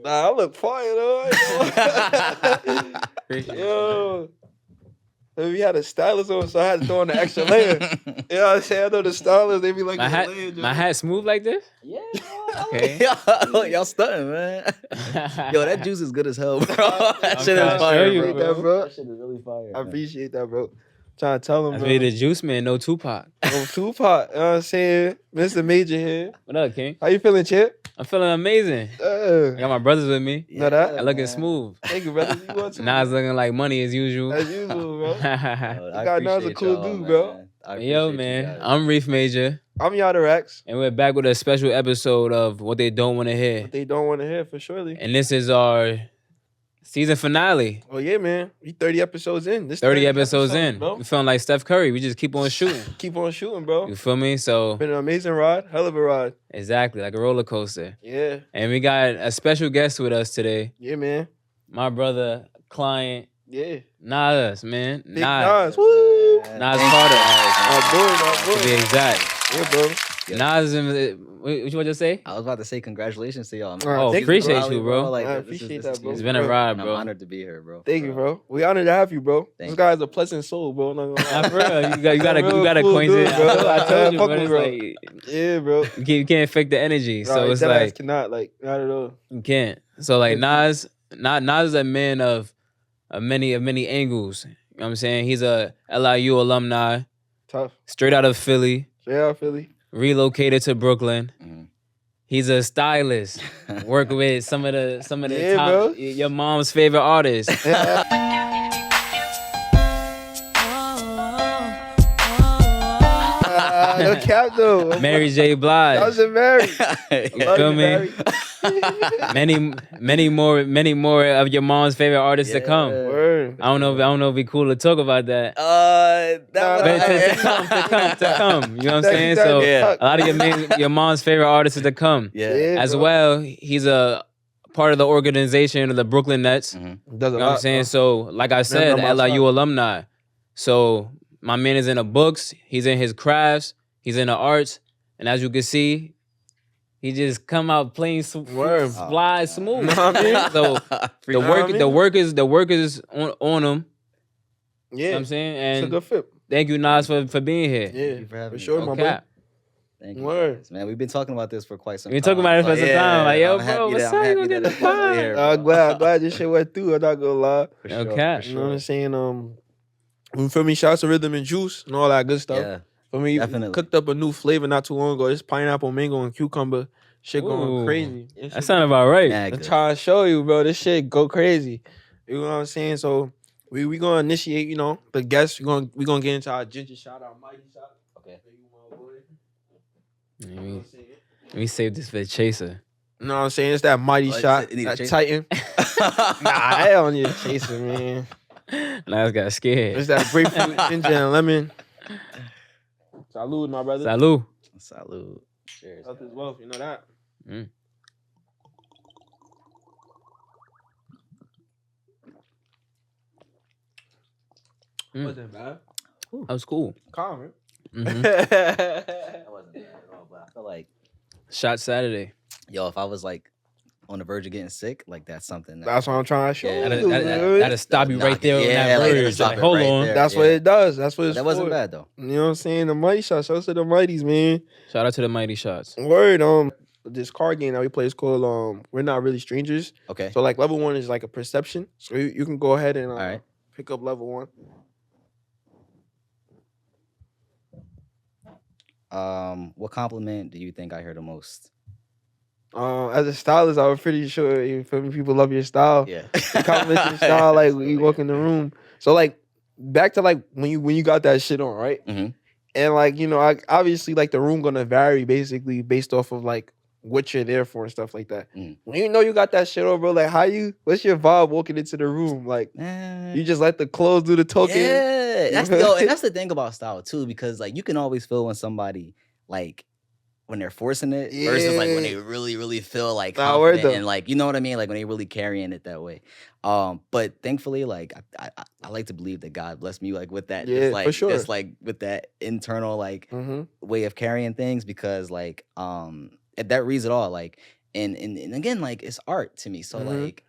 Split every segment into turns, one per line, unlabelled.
Nah, I look fire though. Yo. We had a stylist on, so I had to throw on the extra layer. You know what I'm saying? I know the stylist, they be like,
my hat smooth like this?
Yeah,
Okay.
y'all stunting, man. Yo, that juice is good as hell, bro. That shit
trying
is
to
fire,
show you,
bro. That shit is really fire.
I appreciate that, bro. Trying to tell him,
That's
bro.
me, the juice man, no Tupac.
Oh, Tupac, you know what I'm saying? Mr. Major here.
What up, King?
How you feeling, Chip?
I'm feeling amazing. I got my brothers with me.
Know that?
I looking smooth.
Thank you, brother. You want to?
Nas looking like money as usual.
As usual, bro.
I
God knows a
appreciate
cool
y'all,
dude,
man.
bro.
Yo, man, I'm Reef Major,
I'm Yada Rex.
and we're back with a special episode of What They Don't Want to Hear.
What they don't want to hear, for surely.
And this is our season finale.
Oh, yeah, man. We 30 episodes in. This
30 episodes in.
bro.
We feeling like Steph Curry. We just keep on shooting.
Keep on shooting, bro.
You feel me? So,
Been an amazing ride. Hell of a ride.
exactly, like a roller coaster.
Yeah.
And we got a special guest with us today.
Yeah, man.
My brother, client,
Yeah.
Nas, man.
Big
Nas.
Nas. Woo.
Nas Carter.
My boy,
To be exact.
Yeah, bro.
Nas, what you want to say?
I was about to say congratulations to y'all.
Oh,
thank you,
appreciate
bro. you, bro.
Like,
I
this
appreciate
this
that, bro.
It's been a ride,
and
bro.
I'm honored to be here, bro.
Thank you, bro. We honored to have you, bro.
Thank
This guy's a pleasant soul, bro. Not gonna lie.
Nah, for real. You got
Real cool
acquainted.
dude, bro.
I told you,
Fuck
but
with
it's
bro.
like
Yeah, bro.
you can't fake the energy. So
Right,
it's
that ass
like
cannot, like, not at all.
you can't. So like Nas is a man of many angles. You know what I'm saying? He's a LIU alumni,
Tough.
straight out of Philly,
Yeah, Philly.
relocated to Brooklyn.
Mhm.
He's a stylist. Work with some of the
Yeah,
top
bro.
your mom's favorite artists.
No cap though.
Mary J Blidge.
That was a Mary.
You
Love
feel
you,
me?
Mary.
many more of your mom's favorite artists to come.
Word.
I don't know if it'd be cool to talk about that.
that
But to come. You know what I'm saying? So
Yeah.
a lot of your mom's favorite artists to come.
Yeah.
Yeah,
As
bro.
well, he's a part of the organization of the Brooklyn Nets.
Mhm.
Does a
You know what
lot,
I'm saying?
bro.
So, like I said,
Remember my
LIU
spot.
alumni. So, my man is in the books. He's in his crafts. He's in the arts. And as you can see, he just come out playing
Word.
fly smooth.
Know what I mean?
So,
You know what I mean?
the work is on him. You know
Yeah.
what I'm saying?
It's a
And
good fit.
thank you, Nas, for being here.
Yeah.
you for having
For
me,
sure,
bro.
my
Okay.
boy.
Thank you,
Word.
guys, man. We've been talking about this for quite some
We've
time.
been talking about it for some time. Like, yo,
I'm happy
bro, what's
that-
up?
I'm
You
happy
gonna
that
get
it's
the
finally
vibe?
here,
I'm
bro.
glad this shit went through. I'm not gonna lie.
For
No
sure,
cap.
for
You know what I'm
sure.
saying? You feel me? Shouts to Rhythm and Juice and all that good stuff.
Yeah.
For me,
Definitely.
cooked up a new flavor not too long ago. This pineapple, mango, and cucumber shit going
Ooh.
crazy.
That sounded about right.
Yeah,
I'm
good.
trying to show you, bro. This shit go crazy. You know what I'm saying? So we gonna initiate, you know, the guests. We gonna get into our ginger shot, our mighty shot.
Okay.
Let me save this for the chaser.
You know what I'm saying? It's that mighty
Oh,
shot,
you need a
that
chaser?
Titan. Nah, I don't need a chaser, man.
Nas got scared.
It's that grapefruit, ginger, and lemon. Salud, my brother.
Salud.
Salud. Cheers.
Health is wealth, you know that.
Mm.
Wasn't bad.
That was cool.
Calm, right?
Mhm.
That wasn't bad at all, but I feel like,
Shot Saturday.
yo, if I was like on the verge of getting sick, like that's something.
That's what I'm trying to show
Yeah,
you.
That'll stop you right there on
Yeah,
that
like,
verge.
it'll stop
Like,
it
hold
right
on.
there.
That's what
Yeah.
it does. That's what it's
That wasn't
for.
bad though.
You know what I'm saying? The mighty shots. Shout out to the mighties, man.
Shout out to the Mighty Shots.
Word. This card game that we play is called We're Not Really Strangers.
Okay.
So like level 1 is like a perception. So you can go ahead and
All right.
pick up level 1.
What compliment do you think I hear the most?
As a stylist, I was pretty sure you feel me, people love your style.
Yeah.
Compliment your style like when you walk in the room. So like back to like when you got that shit on, right?
Mhm.
And like, you know, obviously like the room gonna vary basically based off of like what you're there for and stuff like that.
Mm.
When you know you got that shit on, bro, like what's your vibe walking into the room? Like you just let the clothes do the talking.
Yeah, and that's the thing about style too, because like you can always feel when somebody like when they're forcing it versus like when they really, really feel like
Nah, word
confident
though.
and like you know what I mean, like when they really carrying it that way. But thankfully, like I like to believe that God blessed me like with that,
Yeah,
just, like
for sure.
just like with that internal like
Mm-hmm.
way of carrying things because like that reads it all like. and again, like it's art to me. So
Mhm.
like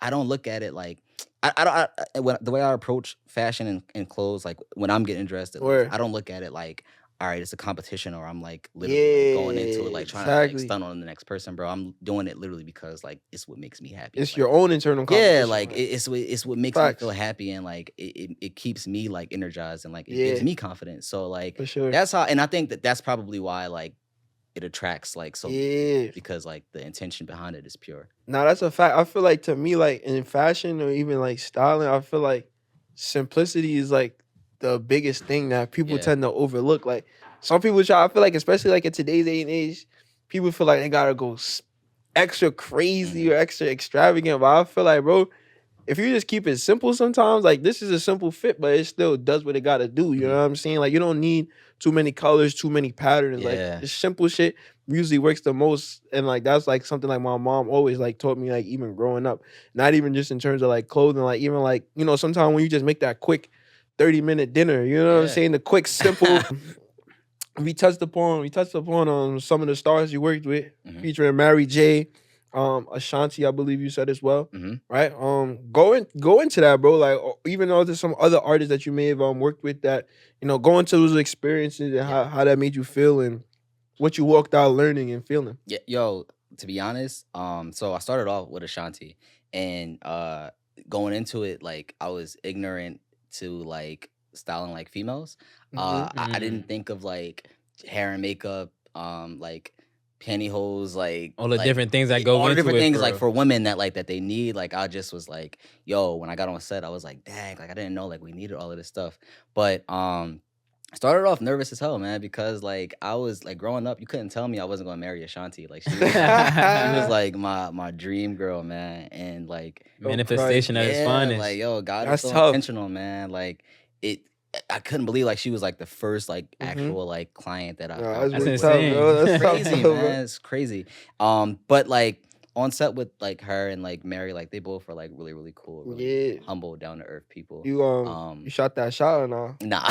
I don't look at it like the way I approach fashion and clothes, like when I'm getting dressed, at least,
Word.
I don't look at it like, all right, it's a competition, or I'm like literally like going into it
Yeah,
like trying to like
exactly.
stun on the next person, bro. I'm doing it literally because like it's what makes me happy.
It's
Like,
your own internal competition.
yeah, like it's what makes
Facts.
me feel happy, and like it keeps me like energized, and like it
Yeah.
gives me confidence. So like
For sure.
that's how, and I think that's probably why like it attracts like so many
Yeah.
people, because like the intention behind it is pure.
Now that's a fact. I feel like to me, like in fashion or even like styling, I feel like simplicity is like the biggest thing that people
Yeah.
tend to overlook. Like some people try, I feel like, especially like in today's day and age, people feel like they gotta go extra crazy or extra extravagant. But I feel like, bro, if you just keep it simple sometimes, like this is a simple fit, but it still does what it gotta do. You know what I'm saying? Like you don't need too many colors, too many patterns.
Yeah.
Like just simple shit usually works the most. And like that's like something like my mom always like taught me, like even growing up. Not even just in terms of like clothing, like even like, you know, sometimes when you just make that quick 30-minute dinner, you know what I'm
Yeah.
saying? The quick, simple. We touched upon some of the stars you worked with, featuring Mary J, Ashanti, I believe you said as well, right? Go into that, bro. Like even though there's some other artists that you may have worked with that, you know, go into those experiences and how that made you feel and what you walked out learning and feeling.
Yeah, yo, to be honest, so I started off with Ashanti, and going into it, like I was ignorant to like styling like females. I didn't think of like hair and makeup, like pantyhose, like
All the
like,
different things that go
all the
into
different
it,
things
for
like
real.
for women that they need. Like I just was like, yo, when I got on set, I was like, dang, like I didn't know like we needed all of this stuff. But I started off nervous as hell, man, because like I was like growing up, you couldn't tell me I wasn't gonna marry Ashanti. Like she was like my dream girl, man, and like
Manifestation at its finest.
like yo, God
That's
is so
tough.
intentional, man. Like it, I couldn't believe like she was like the first like actual like client that I
Nah,
felt.
that's
That's
really tough,
insane.
bro. That's tough,
Crazy,
bro.
man. It's crazy. But like on set with like her and like Mary, like they both were like really, really cool, really
Yeah.
humble, down to earth people.
You you shot that shot or not?
Nah,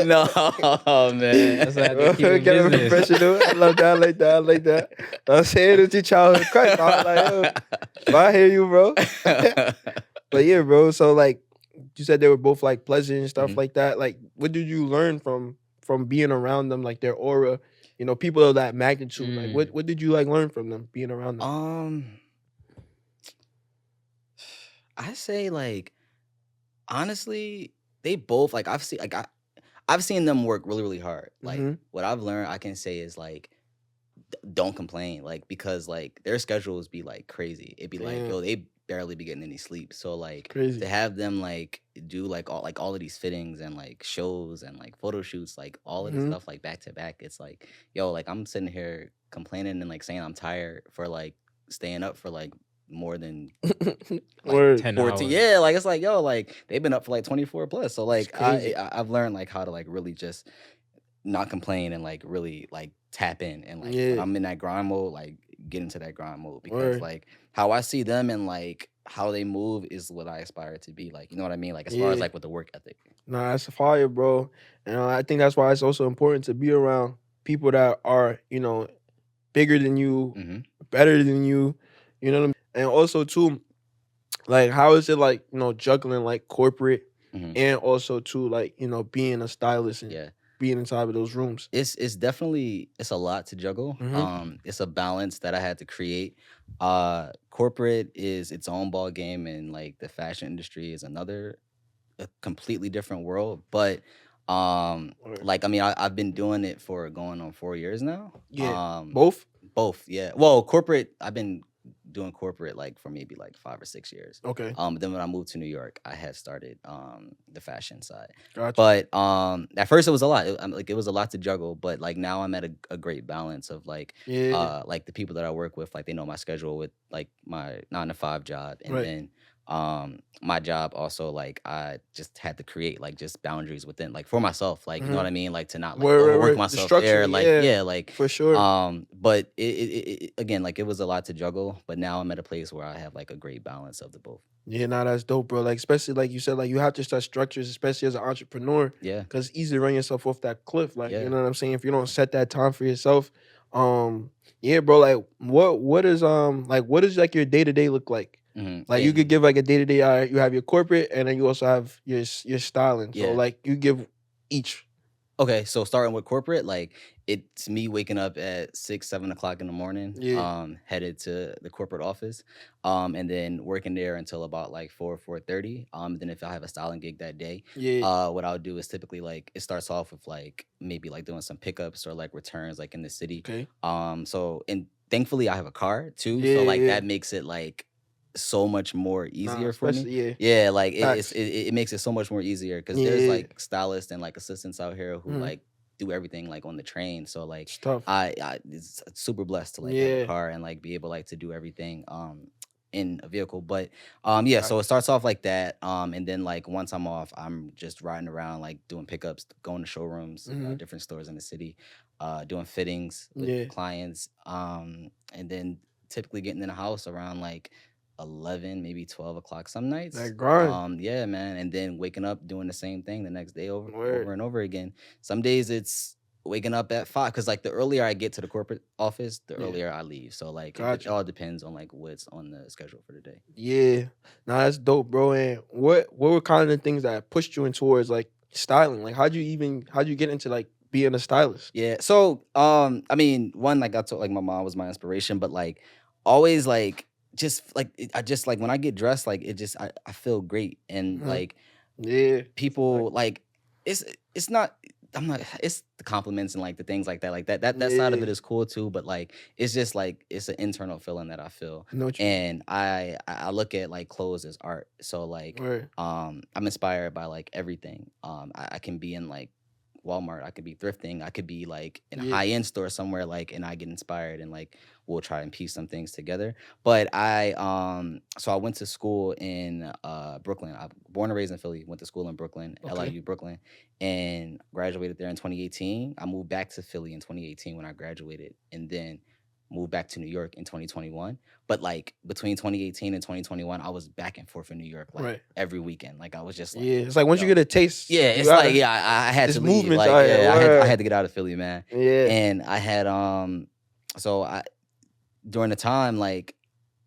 no, man.
That's why I have to keep it
Get it
business.
professional. I love that. I like that. I like that. I'm saying it's your childhood crush. I was like, yo, but I hear you, bro. But yeah, bro. So like you said they were both like pleasant and stuff like that. Like, what did you learn from being around them? Like their aura, you know, people of that magnitude. Like, what did you like learn from them being around them?
I say like honestly, they both like I've seen them work really, really hard. Like what I've learned, I can say is like don't complain, like because like their schedules be like crazy. It'd be like, yo, they barely be getting any sleep. So like
Crazy.
to have them like do like all of these fittings and like shows and like photo shoots, like all of this stuff like back to back, it's like, yo, like I'm sitting here complaining and like saying I'm tired for like staying up for like more than
Word.
10
14.
hours.
Yeah, like it's like, yo, like they've been up for like 24 plus. So like
crazy.
I've learned like how to like really just not complain and like really like tap in and like when I'm in that grind mode, like get into that grind mode, because like how I see them and like how they move is what I aspire to be. Like, you know what I mean? Like as far as like with the work ethic.
Nah, that's fire, bro. And I think that's why it's also important to be around people that are, you know, bigger than you, better than you. You know what I mean? And also too, like how is it like, you know, juggling like corporate and also too like, you know, being a stylist and being inside of those rooms?
It's definitely, it's a lot to juggle. It's a balance that I had to create. Corporate is its own ball game, and like the fashion industry is a completely different world. But like I mean I've been doing it for going on 4 years now.
Both,
yeah. Well, corporate, I've been doing corporate like for maybe like 5 or 6 years.
Okay.
But then when I moved to New York, I had started the fashion side.
Gotcha.
But at first it was a lot. It was a lot to juggle. But like now I'm at a great balance of like like the people that I work with, like they know my schedule with like my 9 to 5 job, and then my job also, like I just had to create like just boundaries within, like for myself, like you know what I mean, like to not like overwork myself there, like like
for sure.
But it again, like it was a lot to juggle, but now I'm at a place where I have like a great balance of the both.
Yeah, nah, that's dope, bro. Like especially like you said, like you have to start structures, especially as an entrepreneur.
Yeah,
because it's easy to run yourself off that cliff. Like
Yeah.
you know what I'm saying. If you don't set that time for yourself, Yeah, bro. Like, what is like your day to day look like? Like, you could give like a day to day. You have your corporate, and then you also have your styling. So like, you give each.
Okay, so starting with corporate, like it's me waking up at 6, 7 o'clock in the morning, headed to the corporate office, and then working there until about like 4:30. Then if I have a styling gig that day, what I'll do is typically like it starts off with like maybe like doing some pickups or like returns like in the city.
Okay.
So and thankfully I have a car too, so like that makes it like so much more easier for me. Yeah, like it makes it so much more easier because there's like stylists and like assistants out here who like do everything like on the train. So like I it's super blessed to like have a car and like be able like to do everything in a vehicle. But so it starts off like that. And then like once I'm off, I'm just riding around like doing pickups, going to showrooms, different stores in the city, doing fittings with clients. And then typically getting in the house around like 11, maybe 12 o'clock some nights.
That grind.
Yeah, man. And then waking up doing the same thing the next day over and over again. Some days it's waking up at 5 because like the earlier I get to the corporate office, the earlier I leave. So like it all depends on like what's on the schedule for the day.
Yeah. Nah, that's dope, bro. And what were kind of the things that pushed you in towards like styling? Like how'd you get into like being a stylist?
Yeah. So I mean, one, like I told like my mom was my inspiration, but like always like just like I just like when I get dressed, like it just I feel great. And like people like it's not I'm not it's the compliments and like the things like that side of it is cool too, but like it's just like it's an internal feeling that I feel. And I look at like clothes as art. So like I'm inspired by like everything. I can be in like Walmart, I could be thrifting, I could be like in a high-end store somewhere, like, and I get inspired and like we'll try and piece some things together. But so I went to school in Brooklyn. I'm born and raised in Philly, went to school in Brooklyn, LIU Brooklyn, and graduated there in 2018. I moved back to Philly in 2018 when I graduated, and then moved back to New York in 2021. But like between 2018 and 2021, I was back and forth in New York like every weekend. Like I was just like,
it's like once you get a taste.
It's like I had to leave. Like I had to get out of Philly, man. And I had during the time like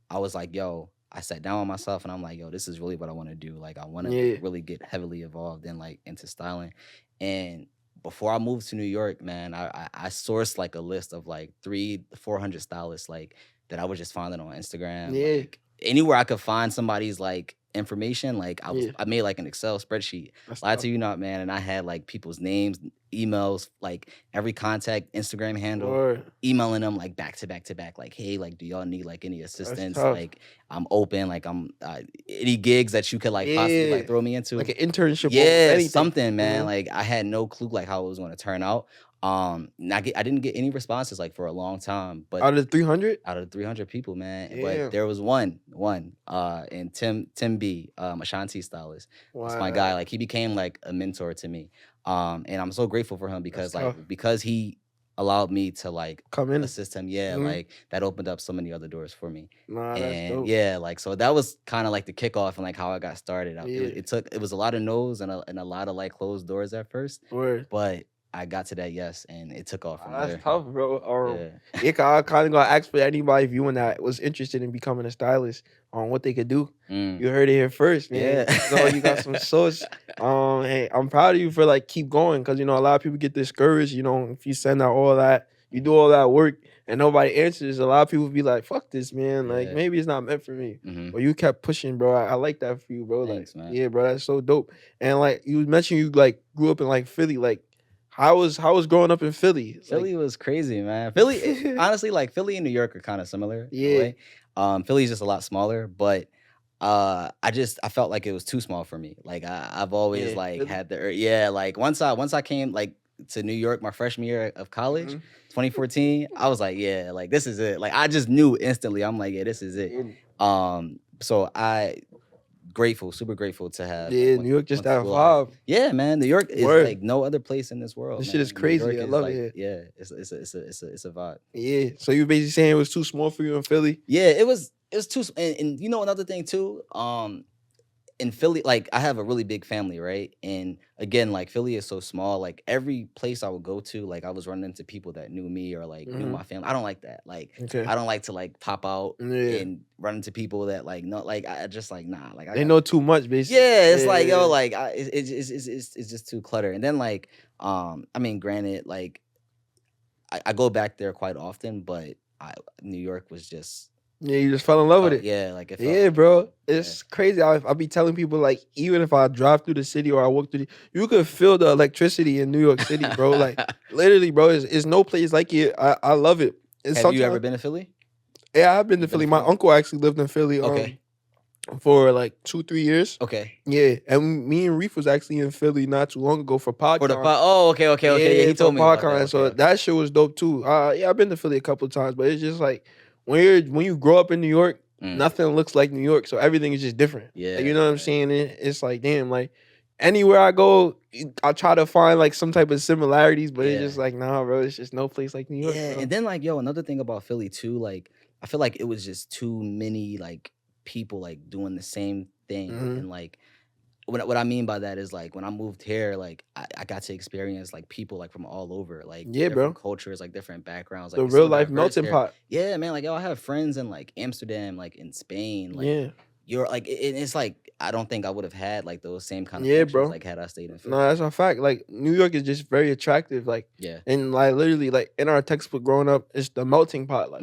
I was like, yo, I sat down with myself and I'm like, yo, this is really what I want to do. Like I want to really get heavily involved in like into styling. And before I moved to New York, man, I sourced like a list of like 300-400 stylists like that I was just finding on Instagram. Like anywhere I could find somebody's like information, like I made like an Excel spreadsheet. Lie to you not, man. And I had like people's names, emails, like every contact, Instagram handle, emailing them like back to back to back. Like, hey, like, do y'all need like any assistance? Like, I'm open. Like, I'm any gigs that you could like possibly like throw me into,
like an internship.
Something, man. Like, I had no clue like how it was going to turn out. I didn't get any responses like for a long time, but
out of the 300
people, man. But there was one, and Tim B, Ashanti stylist. That's my guy. Like he became like a mentor to me. And I'm so grateful for him because because he allowed me to like
come in,
assist him. Like that opened up so many other doors for me.
That's dope.
Like so that was kind of like the kickoff and like how I got started. It was a lot of no's and a lot of like closed doors at first. But I got to that yes, and it took off from there.
That's tough, bro. I kind of gonna ask for anybody if you and that was interested in becoming a stylist on what they could do. You heard it here first, man. You got some sauce. Hey, I'm proud of you for like keep going because a lot of people get discouraged. If you send out all that, you do all that work and nobody answers. A lot of people be like, "Fuck this, man. Like maybe it's not meant for me." But you kept pushing, bro. I like that for you, bro.
Thanks,
like,
man.
bro, that's so dope. And like you mentioned, you like grew up in like Philly, like. How was growing up in Philly?
Philly was crazy, man. Philly, honestly, like Philly and New York are kind of similar. In a way. Philly's just a lot smaller, but I felt like it was too small for me. Like I've always like had the like once I came like to New York my freshman year of college, 2014, I was like, like this is it. Like I just knew instantly. I'm like, this is it. So super grateful to have.
New York just that vibe.
Yeah, man, New York is like no other place in this world.
This shit is crazy. I love it.
Yeah, it's a vibe.
Yeah, so you basically saying it was too small for you in Philly?
Yeah, it was too. And another thing too. in Philly, like I have a really big family, right? And again, like Philly is so small. Like every place I would go to, like I was running into people that knew me or like knew my family. I don't like that. Like I don't like to like pop out and run into people that like no, like I just like nah. Like
they know too much, basically.
Yeah, it's like yo, like it's just too cluttered. And then like I mean, granted, like I go back there quite often, but New York was just.
Yeah, you just fell in love with it.
Yeah, like it
felt bro. It's crazy. I'll be telling people like, even if I drive through the city or I walk through you could feel the electricity in New York City, bro. Like literally, bro. It's no place like it. I love it.
Have you ever been to Philly?
Yeah, I've been to Philly. My uncle actually lived in Philly.
Okay.
For like 2-3 years.
Okay.
Yeah, and me and Reef was actually in Philly not too long ago for PodCon.
Okay. Yeah, he told me about that. Okay.
So that shit was dope too. Yeah, I've been to Philly a couple of times, but it's just like when you grow up in New York, nothing looks like New York, so everything is just different.
Yeah,
like, you know what I'm saying? It's like damn, like anywhere I go, I try to find like some type of similarities, but it's just like nah, bro. It's just no place like New York.
Yeah,
bro.
And then like another thing about Philly too, like I feel like it was just too many like people like doing the same thing, and like what I mean by that is like when I moved here, like I got to experience like people like from all over, like different cultures, like different backgrounds, like
the real life melting pot.
Yeah, man, like I have friends in like Amsterdam, like in Spain, like you're like it's like I don't think I would have had like those same kind of connections,
bro.
like had I stayed in Philly.
No, that's a fact. Like New York is just very attractive. Like and like literally like in our textbook growing up, it's the melting pot. Like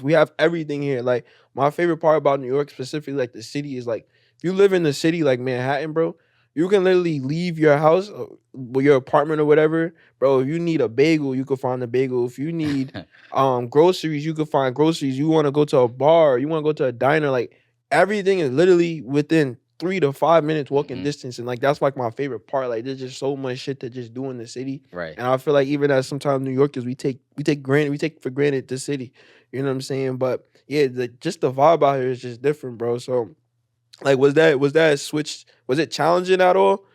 we have everything here. Like my favorite part about New York specifically, like the city, is like if you live in the city like Manhattan, bro, you can literally leave your house or your apartment or whatever, bro. If you need a bagel, you can find a bagel. If you need groceries, you can find groceries. You want to go to a bar, you want to go to a diner, like everything is literally within 3 to 5 minutes walking distance. And like that's like my favorite part. Like there's just so much shit to just do in the city.
Right.
And I feel like even as sometimes New Yorkers, we take for granted the city. You know what I'm saying? But yeah, just the vibe out here is just different, bro. So like was that switch, was it challenging at all?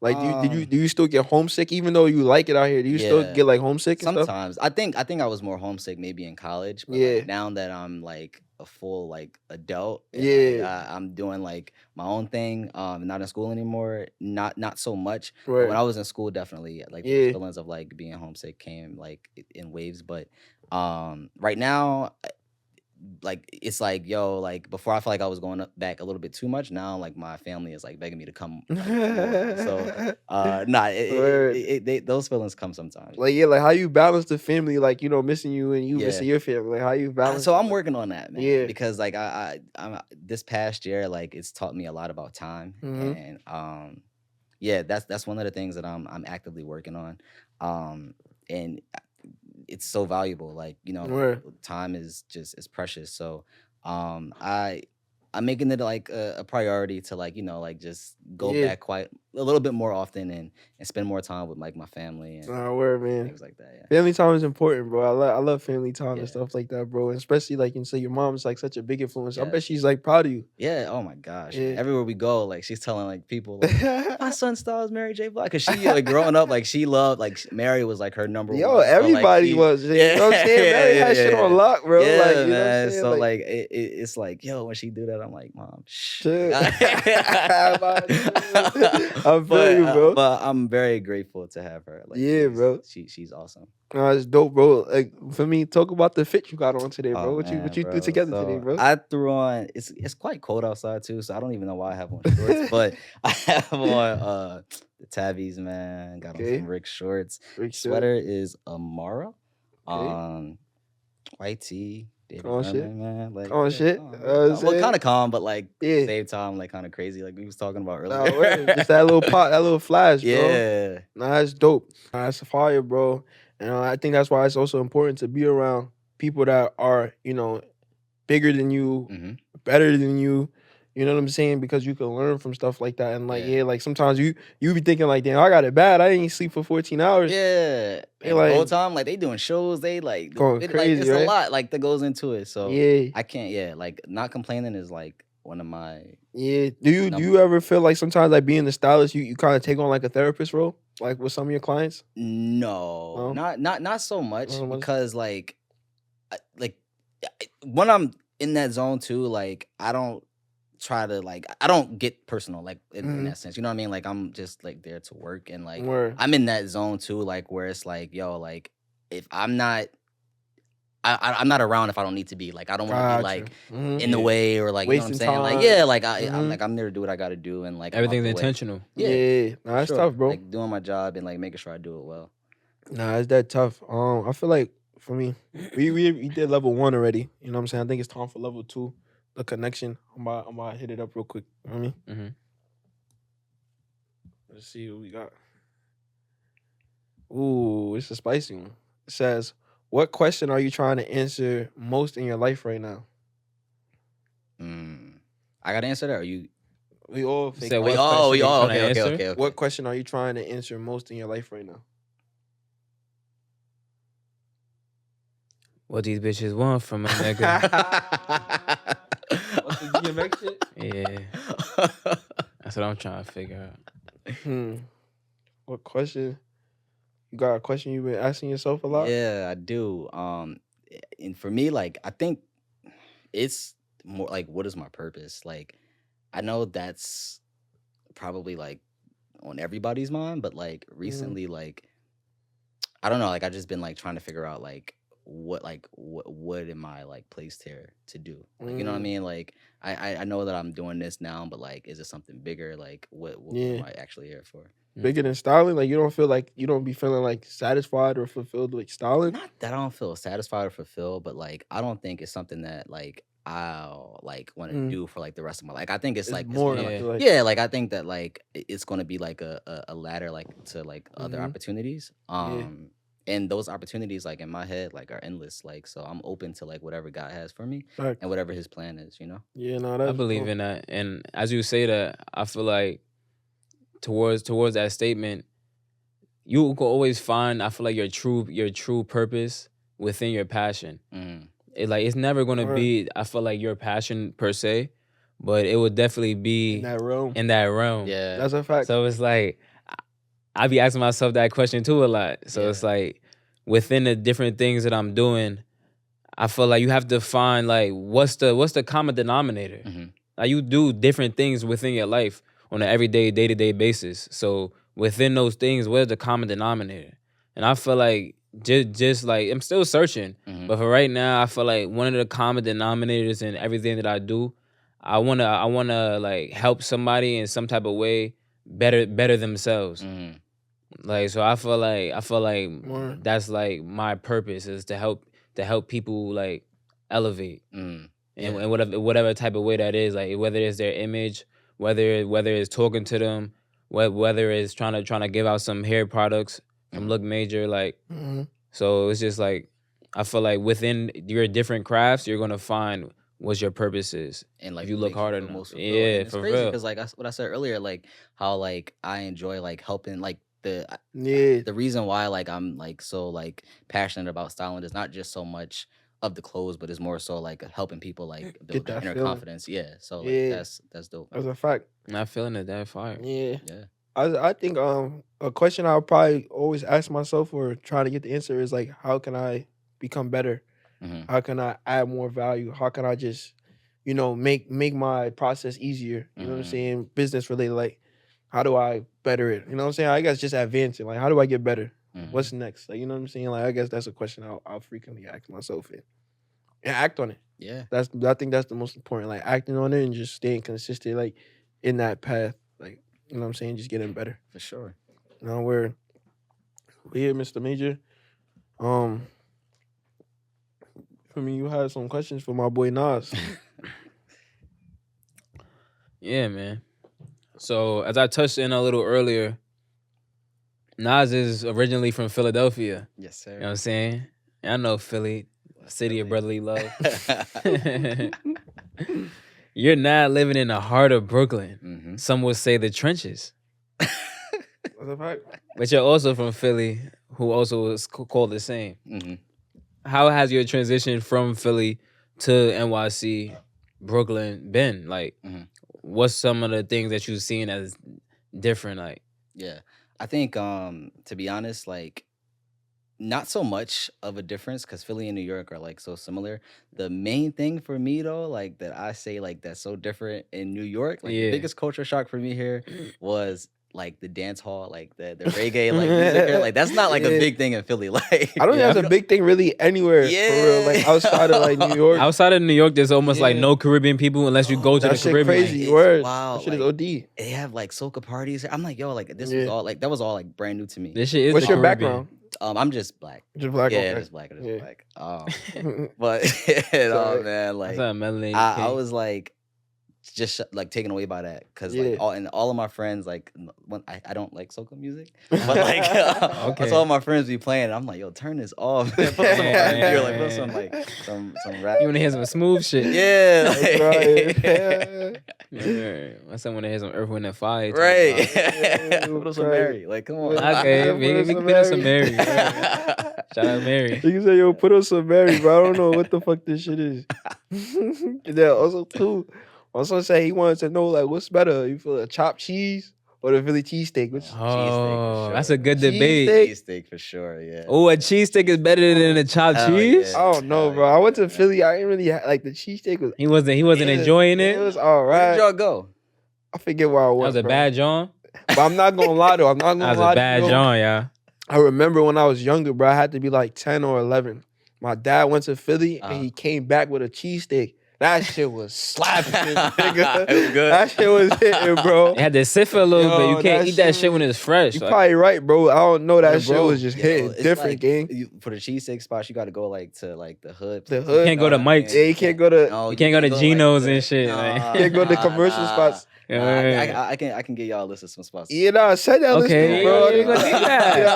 Like do you still get homesick even though you like it out here? Do you still get like homesick and
sometimes? Stuff? I think I was more homesick maybe in college, but like, now that I'm like a full like adult, and, like, I'm doing like my own thing, not in school anymore, not so much. Right. But when I was in school, definitely like those feelings of like being homesick came like in waves, but right now like it's like yo, like before I felt like I was going back a little bit too much. Now like my family is like begging me to come. Like, so those feelings come sometimes.
Like like how you balance the family, like you know, missing you and you missing your family. Like how you balance.
So I'm working on that, man. Yeah, because like I'm this past year, like it's taught me a lot about time, and that's one of the things that I'm actively working on, and it's so valuable. Like, you know, time is precious. So I'm making it like a priority to like, you know, like just go back quite a little bit more often and spend more time with like my family and things like that. Yeah.
Family time is important, bro. I love family time and stuff like that, bro. And especially like you say your mom's like such a big influence. I bet she's like proud of you.
Yeah. Oh my gosh. Yeah. Everywhere we go, like she's telling like people like my son styles Mary J Blidge. Cause she like growing up, like she loved like Mary was like her number one.
Yo, everybody was. You know what I'm saying? Mary had shit on lock, bro.
Yeah,
like, you know
man. So like it's like, yo, when she do that, I'm like, Mom, shit.
I feel you, bro.
But I'm very grateful to have her. Like,
bro.
She's awesome.
It's dope, bro. Like for me, talk about the fit you got on today, bro. What you threw together today, bro?
I threw on. It's quite cold outside too, so I don't even know why I have on shorts, but I have on the tabbies, man. Got on some Rick shorts. Sweater is Amara. White tee.
Shit.
Man. Like,
shit.
Well, kind of calm, but like same time, like kind of crazy, like we was talking about earlier.
Just that little pop, that little flash, bro.
Yeah.
Nah, that's dope. That's fire, bro. And I think that's why it's also important to be around people that are, you know, bigger than you, better than you. You know what I'm saying? Because you can learn from stuff like that. And like, like sometimes you be thinking like, damn, I got it bad. I didn't sleep for 14 hours.
Yeah. And like, the whole time, like they doing shows, they like
going crazy.
It's
right?
a lot like that goes into it. So I can't, like not complaining is like one of my
Do you ever feel like sometimes like being the stylist, you kind of take on like a therapist role, like with some of your clients?
No. Not so much because like when I'm in that zone too, like I don't try to like I don't get personal like in that sense. You know what I mean? Like I'm just like there to work and like I'm in that zone too, like where it's like, yo, like if I'm not I'm not around if I don't need to be. Like I don't want to be like in the way or like you know what I'm saying. Like like I'm like I'm there to do what I got to do and like
everything's intentional.
Yeah, nah, that's tough, bro.
Like doing my job and like making sure I do it well.
Nah, it's that tough. I feel like for me, we did level 1 already. You know what I'm saying? I think it's time for level 2. The connection. I'm about to hit it up real quick. You know what I mean? Let's see what we got. Ooh, it's a spicy one. It says, what question are you trying to answer most in your life right now?
I got to answer that, or you?
We all think.
Okay.
What question are you trying to answer most in your life right now?
What these bitches want from a nigga?
What's the DMX shit?
Yeah. That's what I'm trying to figure out.
What question? You got a question you've been asking yourself a lot?
Yeah, I do. And for me, like, I think it's more like, what is my purpose? Like, I know that's probably like on everybody's mind, but like recently, like, I don't know, like I just been like trying to figure out like what am I like placed here to do? Like, you know what I mean? Like I know that I'm doing this now, but like is it something bigger? Like what am I actually here for?
Bigger than styling? Like you don't be feeling like satisfied or fulfilled like styling?
Not that I don't feel satisfied or fulfilled, but like I don't think it's something that like I'll like want to do for like the rest of my life. Like I think it's like
more
like I think that like it's gonna be like a ladder like to like other opportunities. And those opportunities like in my head like are endless. Like so I'm open to like whatever God has for me and whatever his plan is, you know?
Yeah, no, that's
I believe in that. And as you say that, I feel like towards that statement, you can always find, I feel like your true purpose within your passion. It's never gonna be, I feel like your passion per se, but it would definitely be
in that realm.
Yeah.
That's a fact.
So it's like I be asking myself that question too a lot. So it's like within the different things that I'm doing, I feel like you have to find like what's the common denominator. Like you do different things within your life on an everyday, day-to-day basis. So within those things, where's the common denominator? And I feel like just like I'm still searching, but for right now, I feel like one of the common denominators in everything that I do, I wanna like help somebody in some type of way better themselves. Like so, I feel like that's like my purpose is to help people like elevate in whatever type of way that is. Like whether it's their image, whether it's talking to them, whether it's trying to give out some hair products from Look Major, like so it's just like I feel like within your different crafts, you're gonna find what your purpose is,
and like
if you look harder enough. Yeah,
it's
for
crazy
real.
because like what I said earlier, like how like I enjoy like helping like the reason why like I'm like so like passionate about styling is not just so much of the clothes, but it's more so like helping people like build their inner confidence. Yeah, so like that's dope.
That's a fact.
Not feeling it, that fire.
Yeah. I think a question I'll probably always ask myself or try to get the answer is like, how can I become better? How can I add more value? How can I just, make my process easier? You know what I'm saying? Business related, like how do I better it? You know what I'm saying? I guess just advancing. Like how do I get better? What's next? Like you know what I'm saying? Like I guess that's a question I'll frequently ask myself and act on it.
Yeah.
I think that's the most important. Like acting on it and just staying consistent, like in that path. Like you know what I'm saying? Just getting better.
For sure.
Now we're here, Mr. Major. For me, you had some questions for my boy Nas.
Yeah, man. So as I touched in a little earlier, Nas is originally from Philadelphia.
Yes, sir.
You know what I'm saying? And I know Philly, city of brotherly love. You're not living in the heart of Brooklyn. Some would say the trenches.
That's a fact.
But you're also from Philly, who also is called the same. How has your transition from Philly to NYC, Brooklyn been? Like, what's some of the things that you've seen as different? Like,
yeah, I think to be honest, like not so much of a difference because Philly and New York are like so similar. The main thing for me though, like that I say like that's so different in New York, like the biggest culture shock for me here was like the dance hall, like the reggae like music here. Like that's not like a big thing in Philly. Like
I don't think that's a big thing really anywhere for real. Like outside of like New York.
Outside of New York, there's almost like no Caribbean people unless you go to the Caribbean.
Crazy
like,
word.
Wow,
that shit
like,
is OD.
They have like soca parties. I'm like, yo, like this was all like that was all like brand new to me.
This shit is
What's
the
your
Caribbean.
background?
I'm just black.
Just black.
Yeah,
okay.
just black. But oh man, like I was like just like taken away by that because like all of my friends like when I don't like soca music, but like that's all my friends be playing. And I'm like, yo, turn this off. Put some R&B, like put some like some rap.
You wanna hear some smooth shit?
Yeah,
I said wanna hear some Earth, Wind and Fire.
Right. Put some Mary. Like come on.
Okay, we can put some Mary. Shout out Mary.
You can say, yo, put on some Mary, bro. I don't know what the fuck this shit is. And then also too. My son said he wanted to know like what's better, you feel a chopped cheese or the Philly cheesesteak?
Oh,
cheesesteak
that's a good debate.
Cheesesteak for sure, yeah.
Oh, a cheesesteak is better than a chopped cheese?
Yeah.
I don't know, bro. I went to Philly. I didn't really like the cheesesteak was.
He wasn't enjoying it.
It was all right.
Where did y'all go?
I forget where I went.
That was a bad John.
But I'm not gonna lie though. I'm not gonna lie.
That was a bad John, yeah.
I remember when I was younger, bro. I had to be like 10 or 11. My dad went to Philly and he came back with a cheesesteak. That shit was slapping, nigga.
It was good.
That shit was hitting, bro.
It had to sit for a little bit. You can't eat that shit when it's fresh.
You
like,
probably right, bro. I don't know. That shit was just hitting
it's
different,
like,
gang.
For the cheesesteak spots, you got to go like to like the hood.
The
you
hood.
can't go to Mike's.
Yeah, you can't go to.
No,
You can't go to Geno's and shit.
You can't go to commercial spots.
I can get y'all a list of some spots.
Yeah, nah, say that
Okay,
list, bro.
you gonna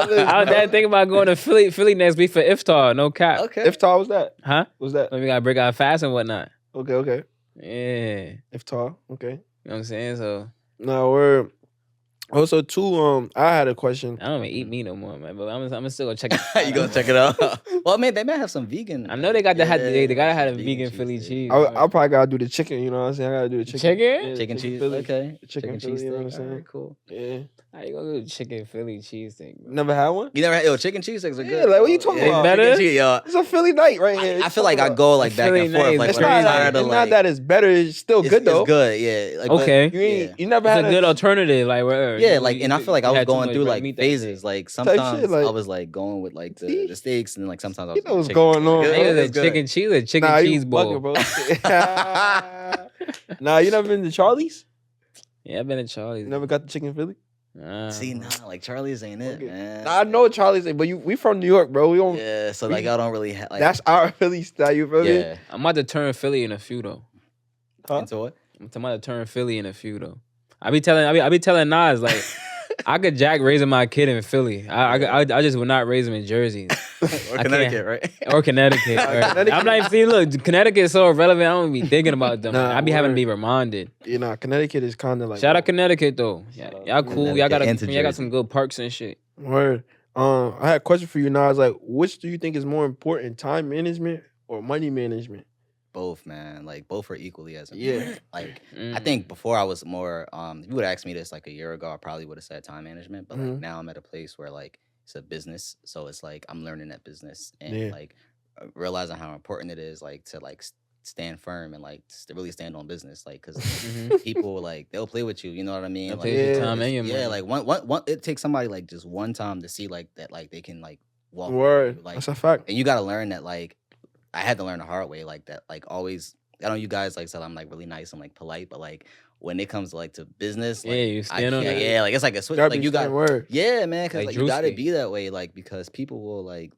do that. I was thinking about going to Philly next week for iftar. No cap.
Okay.
Iftar was that?
Huh?
What's that?
We gotta break our fast and whatnot.
Okay.
Yeah.
Iftar. Okay.
You know what I'm saying? So
No, we're also too. I had a question.
I don't even eat meat no more, man. But I'm still gonna check it.
You gonna check it out? Well, man, they may have some vegan.
I know they got they gotta have a
vegan
vegan Philly cheese.
I probably gotta do the chicken. You know what I'm saying? I gotta do the chicken.
Chicken?
Yeah,
Chicken cheese.
Philly.
Okay.
Chicken
cheese.
Philly, you know what I'm
steak.
saying?
Alright, cool.
Yeah.
How you gonna do chicken Philly cheesesteak?
Never had one.
You never had chicken cheese steaks are
Yeah,
good.
like, what you talking about?
Better?
Chicken cheese, yo.
It's a Philly night right here.
I feel like I go like back
Philly
and forth.
night.
Like
It's
when I'm
not-
tired of
It's
like.
not that it's better. It's still good though.
It's good, yeah. Like,
Okay.
but-
You ain't.
yeah.
You never
It's
had
a good alternative. Like
Yeah, like, and I feel like I
you
was
had too
going
much
through
red
like
meat that
phases.
day.
Like
shit,
sometimes
like-
I was like going with like
See?
the steaks, and then like sometimes I was.
You know what's
chicken.
going on.
Yeah,
Nigga,
it's
the
good.
chicken cheese, a chicken
Nah,
cheese
you
bowl.
bugging, bro. Nah, you never been to Charlie's?
Yeah, I've been at Charlie's.
You never got the chicken Philly?
See, nah, like Charlie's ain't it, man.
Nah, I know Charlie's, but we from New York, bro. We don't.
Yeah, so like y'all don't really have like.
That's our Philly style. You feel me?
yeah.
I'm about to turn Philly in a few though.
Huh?
Into what?
I'm about to turn Philly in a few though. I be telling Nas like I could jack raising my kid in Philly. I just would not raise him in Jersey
Or
I
Connecticut, right?
or Connecticut. I'm not even see. Look, Connecticut is so irrelevant. I don't be thinking about them.
Nah,
I be having to
word.
be reminded.
You know, Connecticut is kind of like.
Shout out Connecticut though. Y'all cool. Y'all got
Into
y'all got
Jersey.
some good parks and shit.
Word. I had a question for you now. It's like, which do you think is more important, time management or money management?
Both, man. Like both are equally as
Yeah.
important. Like I think before I was more if you would have asked me this like a year ago, I probably would have said time management. But like now I'm at a place where like it's a business. So it's like I'm learning that business and like realizing how important it is like to like stand firm and like to really stand on business. Like because people like they'll play with you, you know what I mean?
They'll
Like
play with your time and your
yeah,
money.
like one it takes somebody like just one time to see like that like they can like walk with
Word.
you. Like
That's a fact.
and you gotta learn that like I had to learn the hard way, like that, like always. I know you guys like said I'm like really nice and like polite, but like when it comes to like to business, like,
Yeah, you stand on that.
yeah, like it's like a switch.
Gotta
Like
be
you got,
saying word.
yeah, man, because
Like
like, you gotta
Drewski.
be that way, like because people will like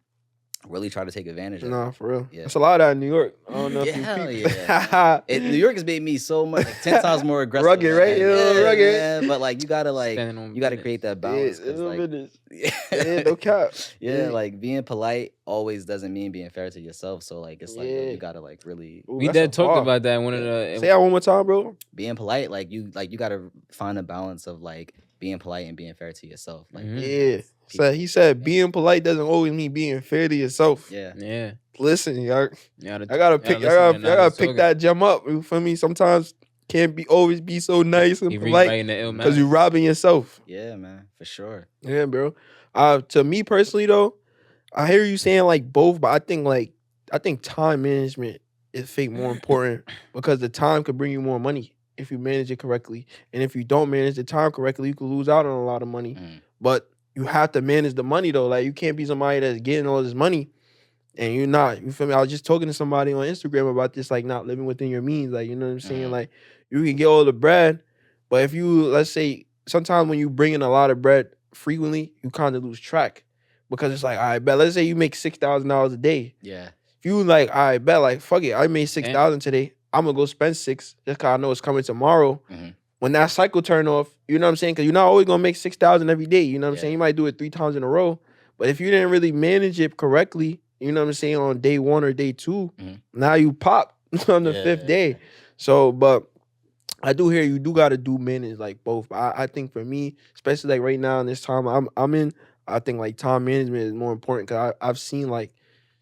really try to take advantage of
Nah,
it.
for real.
Yeah.
That's a lot of that in New York. I don't know if
Yeah,
you
hell
peep.
yeah. New York has made me so much, like, 10 times more aggressive.
Rugged,
man.
right? Yeah, rugged.
man, but like you gotta like
Standing on
you gotta
business.
create that
Yeah,
balance.
it's
'cause,
a
like,
business. Yeah, no cap.
yeah, like being polite always doesn't mean being fair to yourself. So like it's like
Yeah.
you gotta like really
Ooh,
We
that's a
did talked
bar.
about that in one of the.
Say that one more time, bro.
being polite, like you gotta find a balance of like being polite and being fair to yourself. Like
Yeah. So he said being polite doesn't always mean being fair to yourself.
yeah.
Yeah.
Listen, y'all.
Yeah,
I gotta pick. I gotta pick that gem up. You feel me? Sometimes can't be always be so nice and
He
polite
rewriting the ill
because you're robbing yourself.
Yeah, man, for sure.
Yeah, bro. To me personally though, I hear you saying like both, but I think time management is fake more important because the time could bring you more money if you manage it correctly. And if you don't manage the time correctly, you could lose out on a lot of money. But you have to manage the money though. Like you can't be somebody that's getting all this money and you're not. You feel me? I was just talking to somebody on Instagram about this, like not living within your means. Like, you know what I'm saying? Like you can get all the bread, but if you, let's say, sometimes when you bring in a lot of bread frequently, you kind of lose track. Because it's like, all right, bet. Let's say you make $6,000 a day.
Yeah.
If you like, all right, bet. Like, fuck it. I made 6,000 today. I'm gonna go spend 6 just cause I know it's coming tomorrow. When that cycle turn off, you know what I'm saying? Cause you're not always gonna make 6,000 every day. You know what I'm saying? You might do it 3 times in a row. But if you didn't really manage it correctly, you know what I'm saying, on day 1 or day 2, now you pop on the 5th day. So, but I do hear you do gotta do manage like both. I think for me, especially like right now in this time I'm in. I think like time management is more important because I've seen like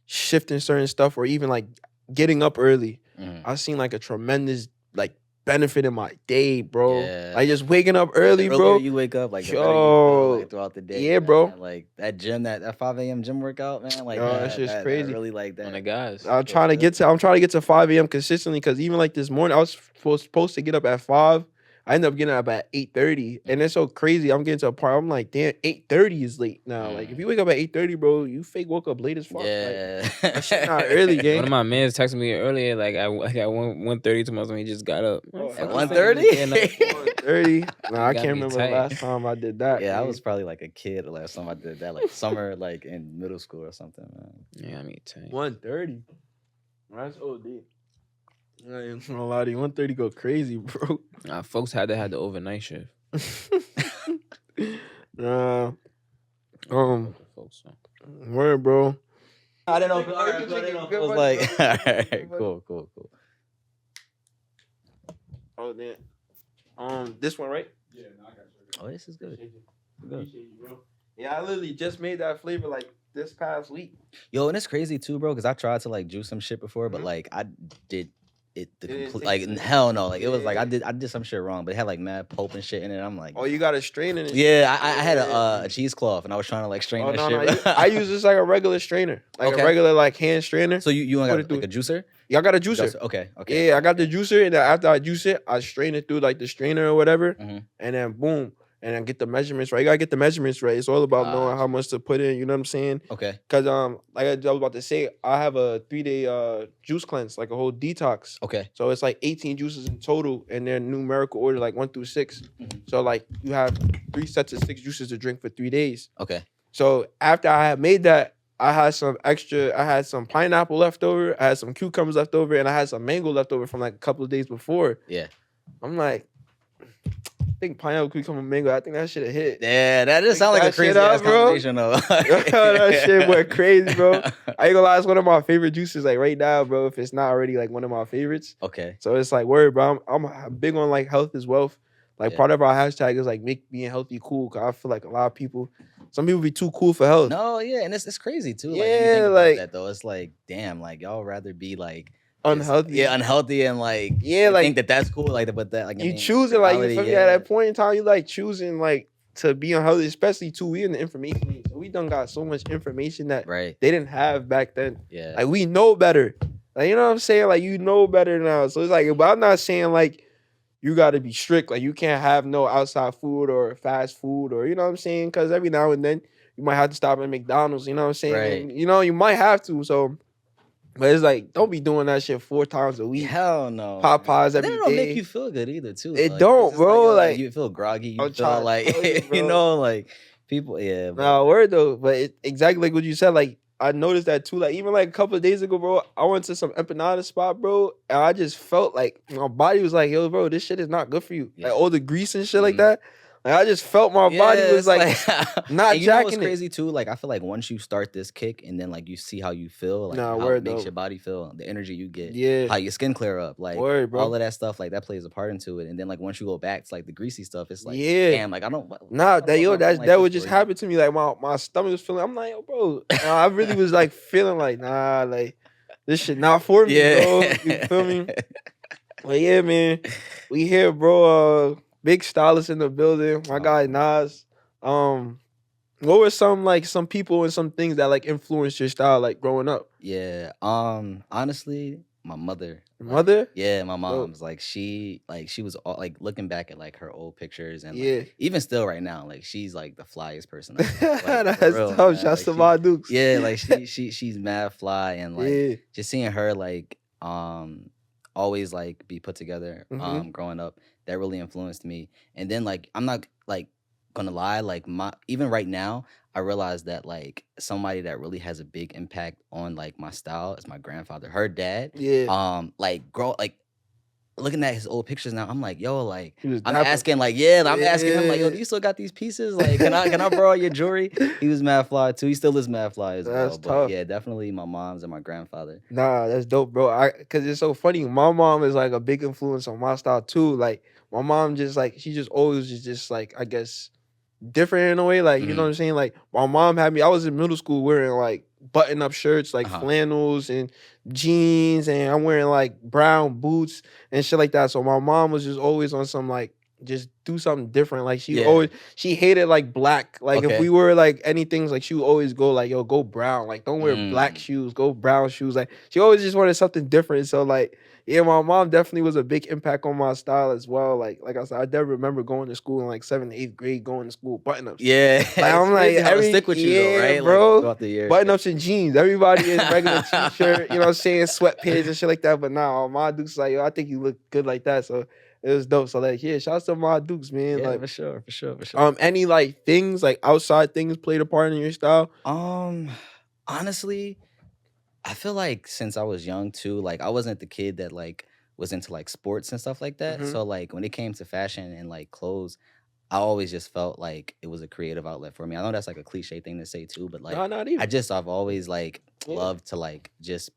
shifting certain stuff or even like getting up early. I've seen like a tremendous like benefit in my day, bro.
Yeah.
Like just waking up early,
the
bro.
You wake up, like the better you feel, like, throughout the day.
Yeah, bro.
Man. Like that gym, that 5 a.m. gym workout, man. Like
that's just crazy.
I really like that.
On the guys.
I'm trying to get to 5 a.m. consistently because even like this morning, I was supposed to get up at 5. I ended up getting up at 8:30, and it's so crazy. I'm getting to a part. I'm like, damn, 8:30 is late now. Like, if you wake up at 8:30, bro, you fake woke up late as fuck.
Yeah,
like, that shit not early, gang.
One of my mans texted me earlier, like I got 1:30 to when he just got up.
At 1:30?
1:30. Nah, I can't remember the last time I did that.
Yeah, I was probably like a kid the last time I did that, like summer, like in middle school or something, man.
Yeah, I mean,
1:30. That's OD. I ain't gonna lie to you. 1:30 go crazy, bro.
Folks had to have the overnight shift.
Word, bro.
I don't know if it was like, all right, cool.
Oh, damn. This one, right?
Yeah, no, I got you. Oh, this is good.
Appreciate you, bro. Yeah, I literally just made that flavor like this past week.
Yo, and it's crazy too, bro, because I tried to like juice some shit before, but like I did it the complete, like hell no, like it was like I did some shit wrong, but it had like mad pulp and shit in it. I'm like,
oh, you got to strain it.
Yeah, I had a cheesecloth and I was trying to like strain that shit.
I use this like a regular strainer, like a regular like hand strainer.
So you got like a juicer?
Yeah, I got a juicer.
Okay.
Yeah, I got the juicer, and then after I juice it, I strain it through like the strainer or whatever, and then boom. And then get the measurements right. You gotta get the measurements right. It's all about knowing how much to put in. You know what I'm saying?
Okay.
Cause like I was about to say, I have a 3-day juice cleanse, like a whole detox.
Okay.
So it's like 18 juices in total, and they're numerical order, like 1 through 6. So like you have 3 sets of 6 juices to drink for 3 days.
Okay.
So after I had made that, I had some extra. I had some pineapple left over. I had some cucumbers left over, and I had some mango left over from like a couple of days before.
Yeah.
I'm like, I think pineapple, cucumber, mango. I think that shit hit.
Yeah, that just sounds like a crazy ass combination, though.
That shit went crazy, bro. I ain't gonna lie, it's one of my favorite juices. Like right now, bro. If it's not already like one of my favorites.
Okay.
So it's like, word, bro. I'm big on like health is wealth. Like part of our hashtag is like make being healthy cool. Cause I feel like a lot of people, some people be too cool for health.
No, yeah, and it's crazy too.
Yeah,
like that though. It's like, damn, like y'all rather be like
unhealthy.
Yeah, unhealthy and like
like
think that's cool. Like but that like
you choosing like you feel me at that point in time, you like choosing like to be unhealthy, especially too. We in the information age. So we done got so much information that they didn't have back then.
Yeah.
Like we know better. Like you know what I'm saying? Like you know better now. So it's like, but I'm not saying like you gotta be strict. Like you can't have no outside food or fast food or you know what I'm saying? Cause every now and then you might have to stop at McDonald's, you know what I'm saying?
Right.
And, you know, you might have to. So but it's like, don't be doing that shit 4 times a week.
Hell no.
Popeyes every day.
It don't make you feel good either, too.
It don't, bro. Like
you feel groggy. You feel like, you know, like people, yeah.
Nah, word though. But exactly like what you said, like, I noticed that too. Like, even like a couple of days ago, bro, I went to some empanada spot, bro, and I just felt like my body was like, yo, bro, this shit is not good for you. Yeah. Like, all the grease and shit like that. Like, I just felt my body was like not
you
jacking
know what's crazy too? Like I feel like once you start this kick and then like you see how you feel, like how it makes your body feel, the energy you get, how your skin clear up, like all of that stuff, like that plays a part into it. And then like once you go back to like the greasy stuff, it's like damn, like I don't
that would just happen to me. Like my stomach was feeling. I'm like, yo, bro, I really was like feeling like like this shit not for me, bro. You feel me? But yeah, man, we here, bro. Big stylist in the building. My guy Nas. What were some people and some things that like influenced your style like growing up?
Yeah. Honestly, my mother.
Mother?
Yeah, my mom's she was all, like looking back at like her old pictures and like even still right now, like she's like the flyest person I know. Like,
That's
real,
tough.
man.
Shouts
Like,
to my Dukes.
yeah, like she's mad fly and like just seeing her like always like be put together growing up, that really influenced me. And then like I'm not like gonna lie, like even right now I realize that like somebody that really has a big impact on like my style is my grandfather. Her dad. Like looking at his old pictures now, I'm like, yo, like I'm asking like, I'm asking him like, yo, do you still got these pieces? Like, can I borrow your jewelry? He was mad fly too. He still is mad fly as well.
Tough.
But yeah, definitely my mom's and my grandfather.
Nah, that's dope, bro. Cause it's so funny. My mom is like a big influence on my style too. Like my mom just like she just always is just like I guess different in a way. Like you know what I'm saying. Like my mom had me. I was in middle school wearing like button up shirts, like flannels and jeans, and I'm wearing like brown boots and shit like that. So my mom was just always on some like just do something different. Like she hated like black. Like if we were like anything, like she would always go like, yo, go brown. Like don't wear black shoes, go brown shoes. Like she always just wanted something different. So like yeah, my mom definitely was a big impact on my style as well. Like I said, I never remember going to school in like 7th, 8th grade, going to school button ups.
Yeah,
like, I'm like
stick with you though, right,
bro.
Like, throughout the year,
button ups and jeans. Everybody in regular t-shirt, you know what I'm saying, sweatpants and shit like that. But nah, my Duke's like, yo, I think you look good like that. So it was dope. So like, yeah, shouts to my Dukes, man.
Yeah,
like
for sure.
Any like things like outside things played a part in your style?
Honestly, I feel like since I was young too, like I wasn't the kid that like was into like sports and stuff like that. So like when it came to fashion and like clothes, I always just felt like it was a creative outlet for me. I know that's like a cliche thing to say too, but like
not even.
I've always like loved to like just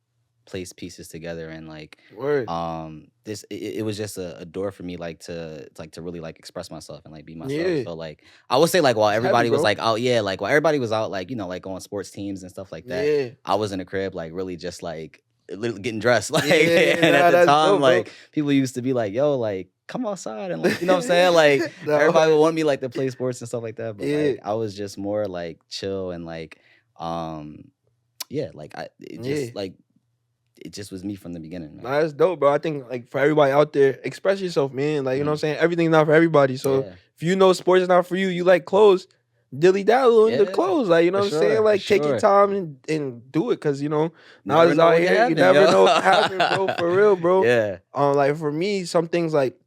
place pieces together and like it was just a door for me like to really like express myself and like be myself. So like I would say like while everybody was like out, like while everybody was out like, you know, like on sports teams and stuff like that, I was in the crib like really just like getting dressed like and at the time dope, like people used to be like, yo, like come outside and like, you know what I'm saying, like everybody would want me like to play sports and stuff like that, but like I was just more like chill and like like it just was me from the beginning, man.
Nah, that's dope, bro. I think like for everybody out there, express yourself, man. Like, you know what I'm saying? Everything's not for everybody. So if you know sports is not for you, you like clothes, dilly-dally in the clothes. Like, you know what I'm saying? Like take your time and do it. Cause you know, now it's out here, you never know what happened, bro. For real, bro. Like for me, some things like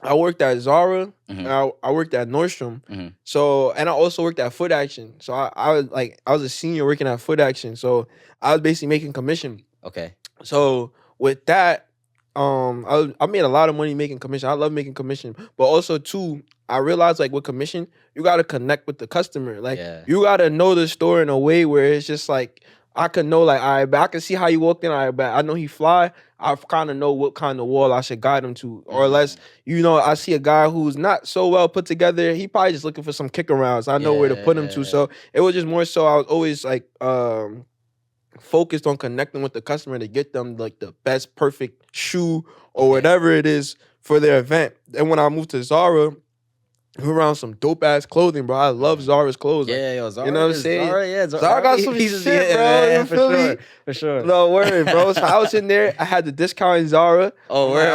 I worked at Zara, and I worked at Nordstrom. So, and I also worked at Foot Action. So I was a senior working at Foot Action. So I was basically making commission.
Okay.
So with that, I made a lot of money making commission. I love making commission, but also too, I realized like with commission, you gotta connect with the customer. Like you gotta know the store in a way where it's just like I can know like I can see how you walked in. I know he fly. I kind of know what kind of wall I should guide him to, or unless you know I see a guy who's not so well put together. He probably just looking for some kick arounds. I know where to put him to. So it was just more so I was always like focused on connecting with the customer to get them like the best perfect shoe or whatever it is for their event. And when I moved to Zara, we around some dope ass clothing, bro. I love Zara's clothes.
Yeah, yo, Zara.
You know what I'm saying?
Zara
got some shit, bro.
Man,
you feel me?
For sure.
No worry, bro. So I was in there. I had the discount in Zara.
Oh, word.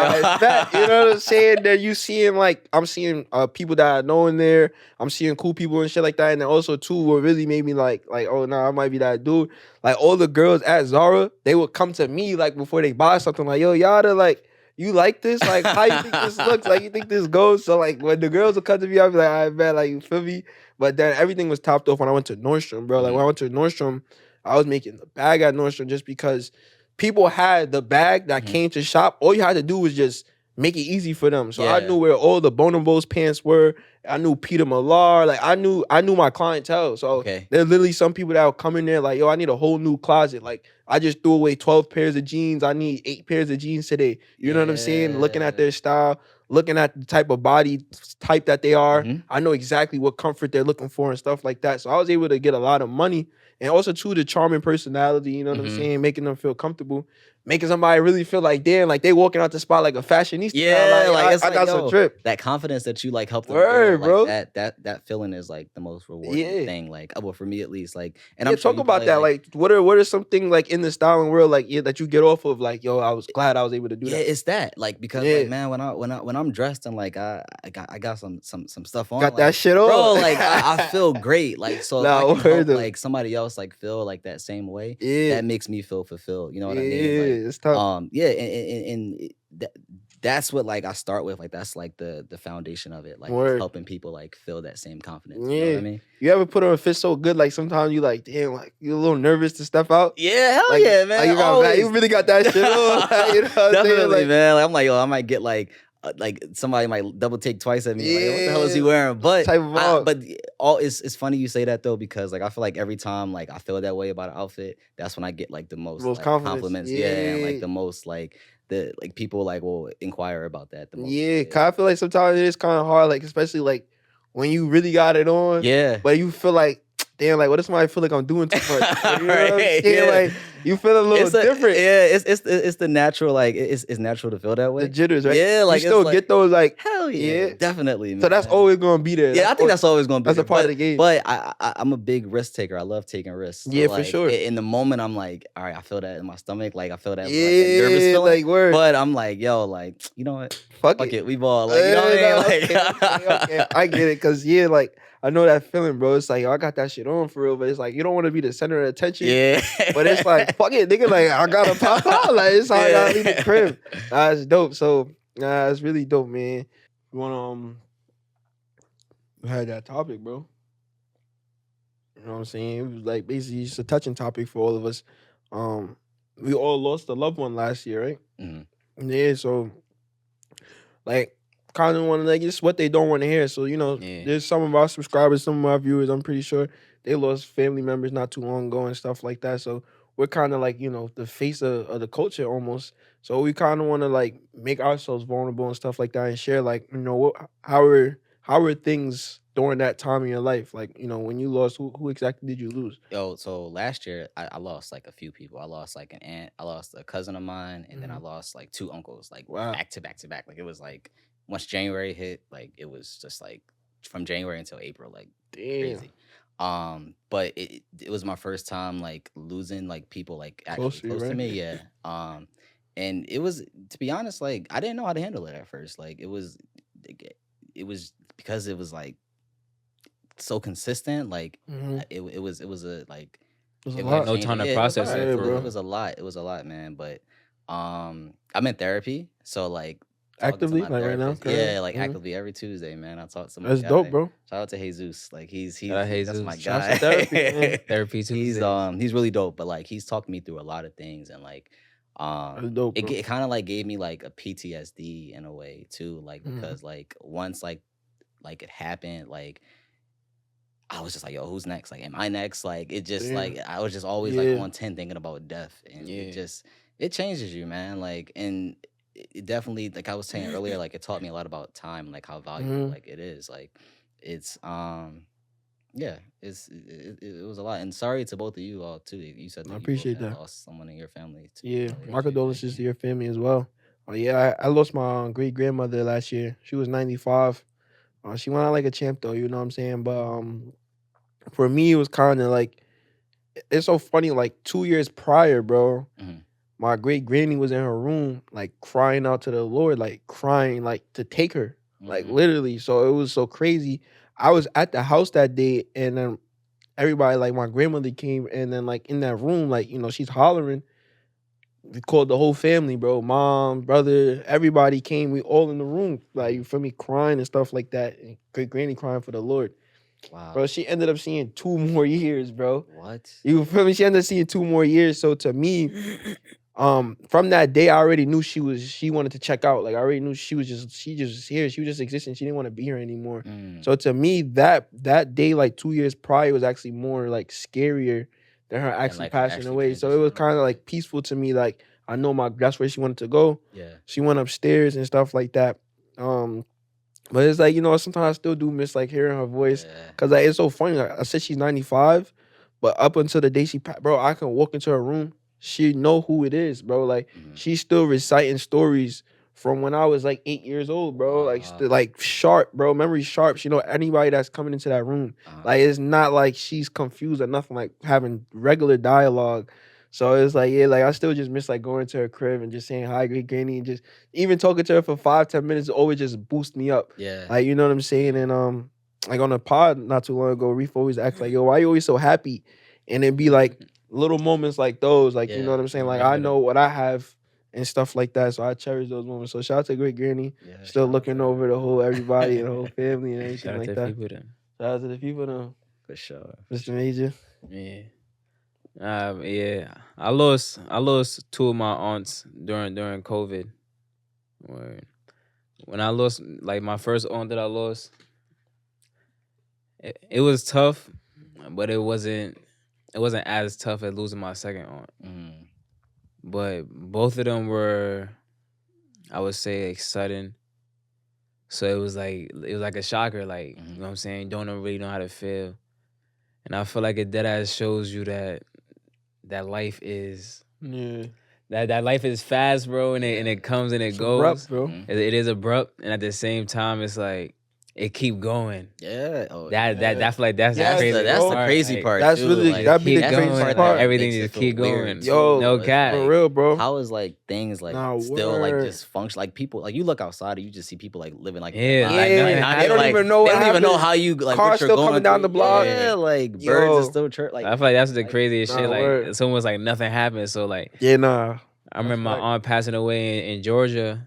You know what I'm saying? There you seeing like I'm seeing people that I know in there. I'm seeing cool people and shit like that. And then also too, what really made me like oh no, I might be that dude. Like all the girls at Zara, they would come to me like before they buy something. Like yo, Yada, like. You like this? Like, how you think this looks? Like, you think this goes? So, like, when the girls would come to me, I'd be like, I bet, like, you feel me? But then everything was topped off when I went to Nordstrom, bro. Like, when I went to Nordstrom, I was making the bag at Nordstrom just because people had the bag that came to shop. All you had to do was just make it easy for them. So I knew where all the Bonobos pants were. I knew Peter Millar. Like, I knew my clientele. So there are literally some people that would come in there like, yo, I need a whole new closet. Like, I just threw away 12 pairs of jeans. I need 8 pairs of jeans today. You know what I'm saying? Looking at their style, looking at the type of body type that they are. I know exactly what comfort they're looking for and stuff like that. So I was able to get a lot of money. And also, too, the charming personality, you know what I'm saying? Making them feel comfortable. making somebody really feel like, damn, like they walking out the spot like a fashionista.
Yeah,
like I got some drip.
That confidence that you like helped them
Word,
build,
bro.
like that feeling is like the most rewarding thing. Like, well, for me at least. Like, and I'm
talk about that. Like, what are something like in the styling world like that you get off of? Like, yo, I was glad I was able to do that.
Yeah, it's that. Like, because like, man, when I'm dressed and like I got some stuff on,
got
like,
that shit on,
bro. Like I feel great. Like, so
nah,
if I can help like somebody else like feel like that same way, that makes me feel fulfilled. You know what I mean? Like,
it's tough.
And that's what like I start with. Like, that's like the foundation of it. Like, helping people like feel that same confidence. You know what I mean?
You ever put on a fit so good, like sometimes you like, damn, like you're a little nervous to step out?
Yeah, hell
like,
yeah, man.
You really got that shit on. You know what
definitely,
like,
man. Like, I'm like, yo, I might get like somebody might double take twice at me. Like, what the hell is he wearing? But it's funny you say that though, because like I feel like every time like I feel that way about an outfit, that's when I get like the most like, compliments. Yeah, and like the most like the like people like will inquire about that the most.
Yeah, cause I feel like sometimes it is kind of hard, like especially like when you really got it on.
Yeah,
but you feel like, damn, like what if somebody feel like I'm doing too much? You know what I'm saying? Yeah. Like you feel a little different.
Yeah, it's the natural, like it's natural to feel that way.
The jitters, right?
Yeah, like
you still get those, like
hell yeah, definitely. Man.
So that's always gonna be there.
Yeah, I think that's always gonna be.
That's
there.
a part of the game.
But I'm a big risk taker. I love taking risks. So
yeah,
like,
for sure.
In the moment, I'm like, all right, I feel that in my stomach. Like I feel that, like, that nervous feeling.
Like word.
But I'm like, yo, like you know what?
Fuck
it. We ball. Like you know what I mean? Like
okay. I get it, cause like. I know that feeling, bro. It's like, yo, I got that shit on for real, but it's like, you don't want to be the center of attention.
Yeah.
But it's like, fuck it, nigga, like, I gotta pop out. Like, it's how I gotta leave the crib. It's dope. So, it's really dope, man. You want to, had that topic, bro. You know what I'm saying? It was like, basically, it's a touching topic for all of us. We all lost a loved one last year, right?
Mm-hmm.
Yeah, so, like, kind of want to like just what they don't want to hear. So there's some of our subscribers, some of our viewers. I'm pretty sure they lost family members not too long ago and stuff like that. So we're kind of like the face of the culture almost. So we kind of want to like make ourselves vulnerable and stuff like that and share like how are things during that time in your life? Like when you lost, who exactly did you lose?
Yo, so last year I lost like a few people. I lost like an aunt. I lost a cousin of mine, and then I lost like two uncles, like back to back to back. Like it was like. Once January hit, like it was just like from January until April, like crazy. But it was my first time like losing like people like actually close to me, yeah. And it was, to be honest, like I didn't know how to handle it at first. Like it was because it was like so consistent. Like it was a like
it was like
no time to process it.
It was a lot. It was a lot, man. But I'm in therapy, so like.
Actively, like right now?
Yeah, like actively every Tuesday, man. I talk to my
That's
guy.
dope, bro.
Shout out to Jesus. Like he's
that's
my guy.
Therapy Tuesday.
He's really dope, but like he's talked me through a lot of things, and like
dope,
it kind of like gave me like a PTSD in a way too, like because like once like it happened, like I was just like, yo, who's next? Like, am I next? Like it just like I was just always like on 10 thinking about death, and it changes you, man. Like and. It definitely, like I was saying earlier, like it taught me a lot about time, like how valuable like it is. Like it's it was a lot. And sorry to both of you all too. You said that
I appreciate that.
Lost someone in your family too.
Yeah, my condolences to your family as well. I lost my great grandmother last year. She was 95. She went out like a champ though, you know what I'm saying? But for me it was kind of like, it's so funny, like 2 years prior, bro. My great granny was in her room, like crying out to the Lord, like crying, like to take her, like literally. So it was so crazy. I was at the house that day, and then everybody, like my grandmother came, and then like in that room, like she's hollering. We called the whole family, bro, mom, brother, everybody came. We all in the room, like you feel me, crying and stuff like that. And great granny crying for the Lord.
Wow,
bro, she ended up seeing 2 more years, bro.
What?
You feel me? She ended up seeing 2 more years. So to me. From that day, I already knew she wanted to check out. Like I already knew she just here. She was just existing. She didn't want to be here anymore. So to me, that day, like 2 years prior, was actually more like scarier than her actually passing away. So it was kind of like peaceful to me. Like I know that's where she wanted to go.
Yeah.
She went upstairs and stuff like that. But it's like sometimes I still do miss like hearing her voice because like it's so funny. Like I said, she's 95, but up until the day she passed, bro, I can walk into her room. she know who it is, bro. Like she's still reciting stories from when I was like 8 years old, bro. Like still like sharp, bro. Memory sharp. She know anybody that's coming into that room. Like it's not like she's confused or nothing. Like having regular dialogue. So it's like, yeah, like I still just miss like going to her crib and just saying hi, great granny, and just even talking to her for 5-10 minutes always just boost me up.
Yeah.
Like you know what I'm saying? And like on a pod not too long ago, Reef always asked like, yo, why you always so happy? And it'd be like little moments like those, like you know what I'm saying? Like I know what I have and stuff like that. So I cherish those moments. So shout out to great granny. Still looking over the whole everybody and the whole family and everything like that. Shout out to the people though.
For sure.
Mr. Major.
Yeah. Yeah. I lost 2 of my aunts during COVID. When I lost like my first aunt that I lost, it was tough, but it wasn't as tough as losing my second aunt. But both of them were, I would say, like sudden. So it was like a shocker, like you know what I'm saying, don't really know how to feel. And I feel like it dead ass shows you that life is that life is fast, bro, and it comes and it goes.
Abrupt, bro.
It is abrupt, and at the same time, it's like it keep going.
Yeah.
I feel like that's the crazy part.
That's the crazy part.
That's
too.
really
like,
that'd be the crazy part.
Like, everything just keep going.
Yo,
no cap.
For real, bro.
How is like things like still like just function? Like people, like you look outside and you just see people like living like
they don't even know.
They don't even know how you like.
Cars still coming down the block.
Yeah, like birds are still chirp. Like
I feel like that's the craziest shit. Like it's almost like nothing happened. So like
I
remember my aunt passing away in Georgia,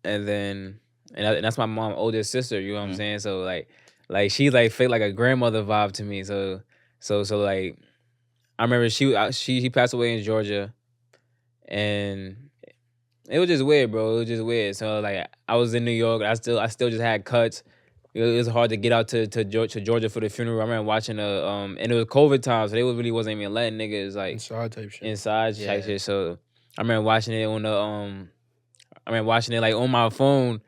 and that's my mom's oldest sister. You know what I'm saying? So like she like felt like a grandmother vibe to me. So like I remember she passed away in Georgia, and it was just weird, bro. It was just weird. So like I was in New York. I still just had cuts. It was hard to get out to Georgia for the funeral. I remember watching and it was COVID time, so they really wasn't even letting niggas like
inside type shit.
Type shit. So I remember watching it on the like on my phone.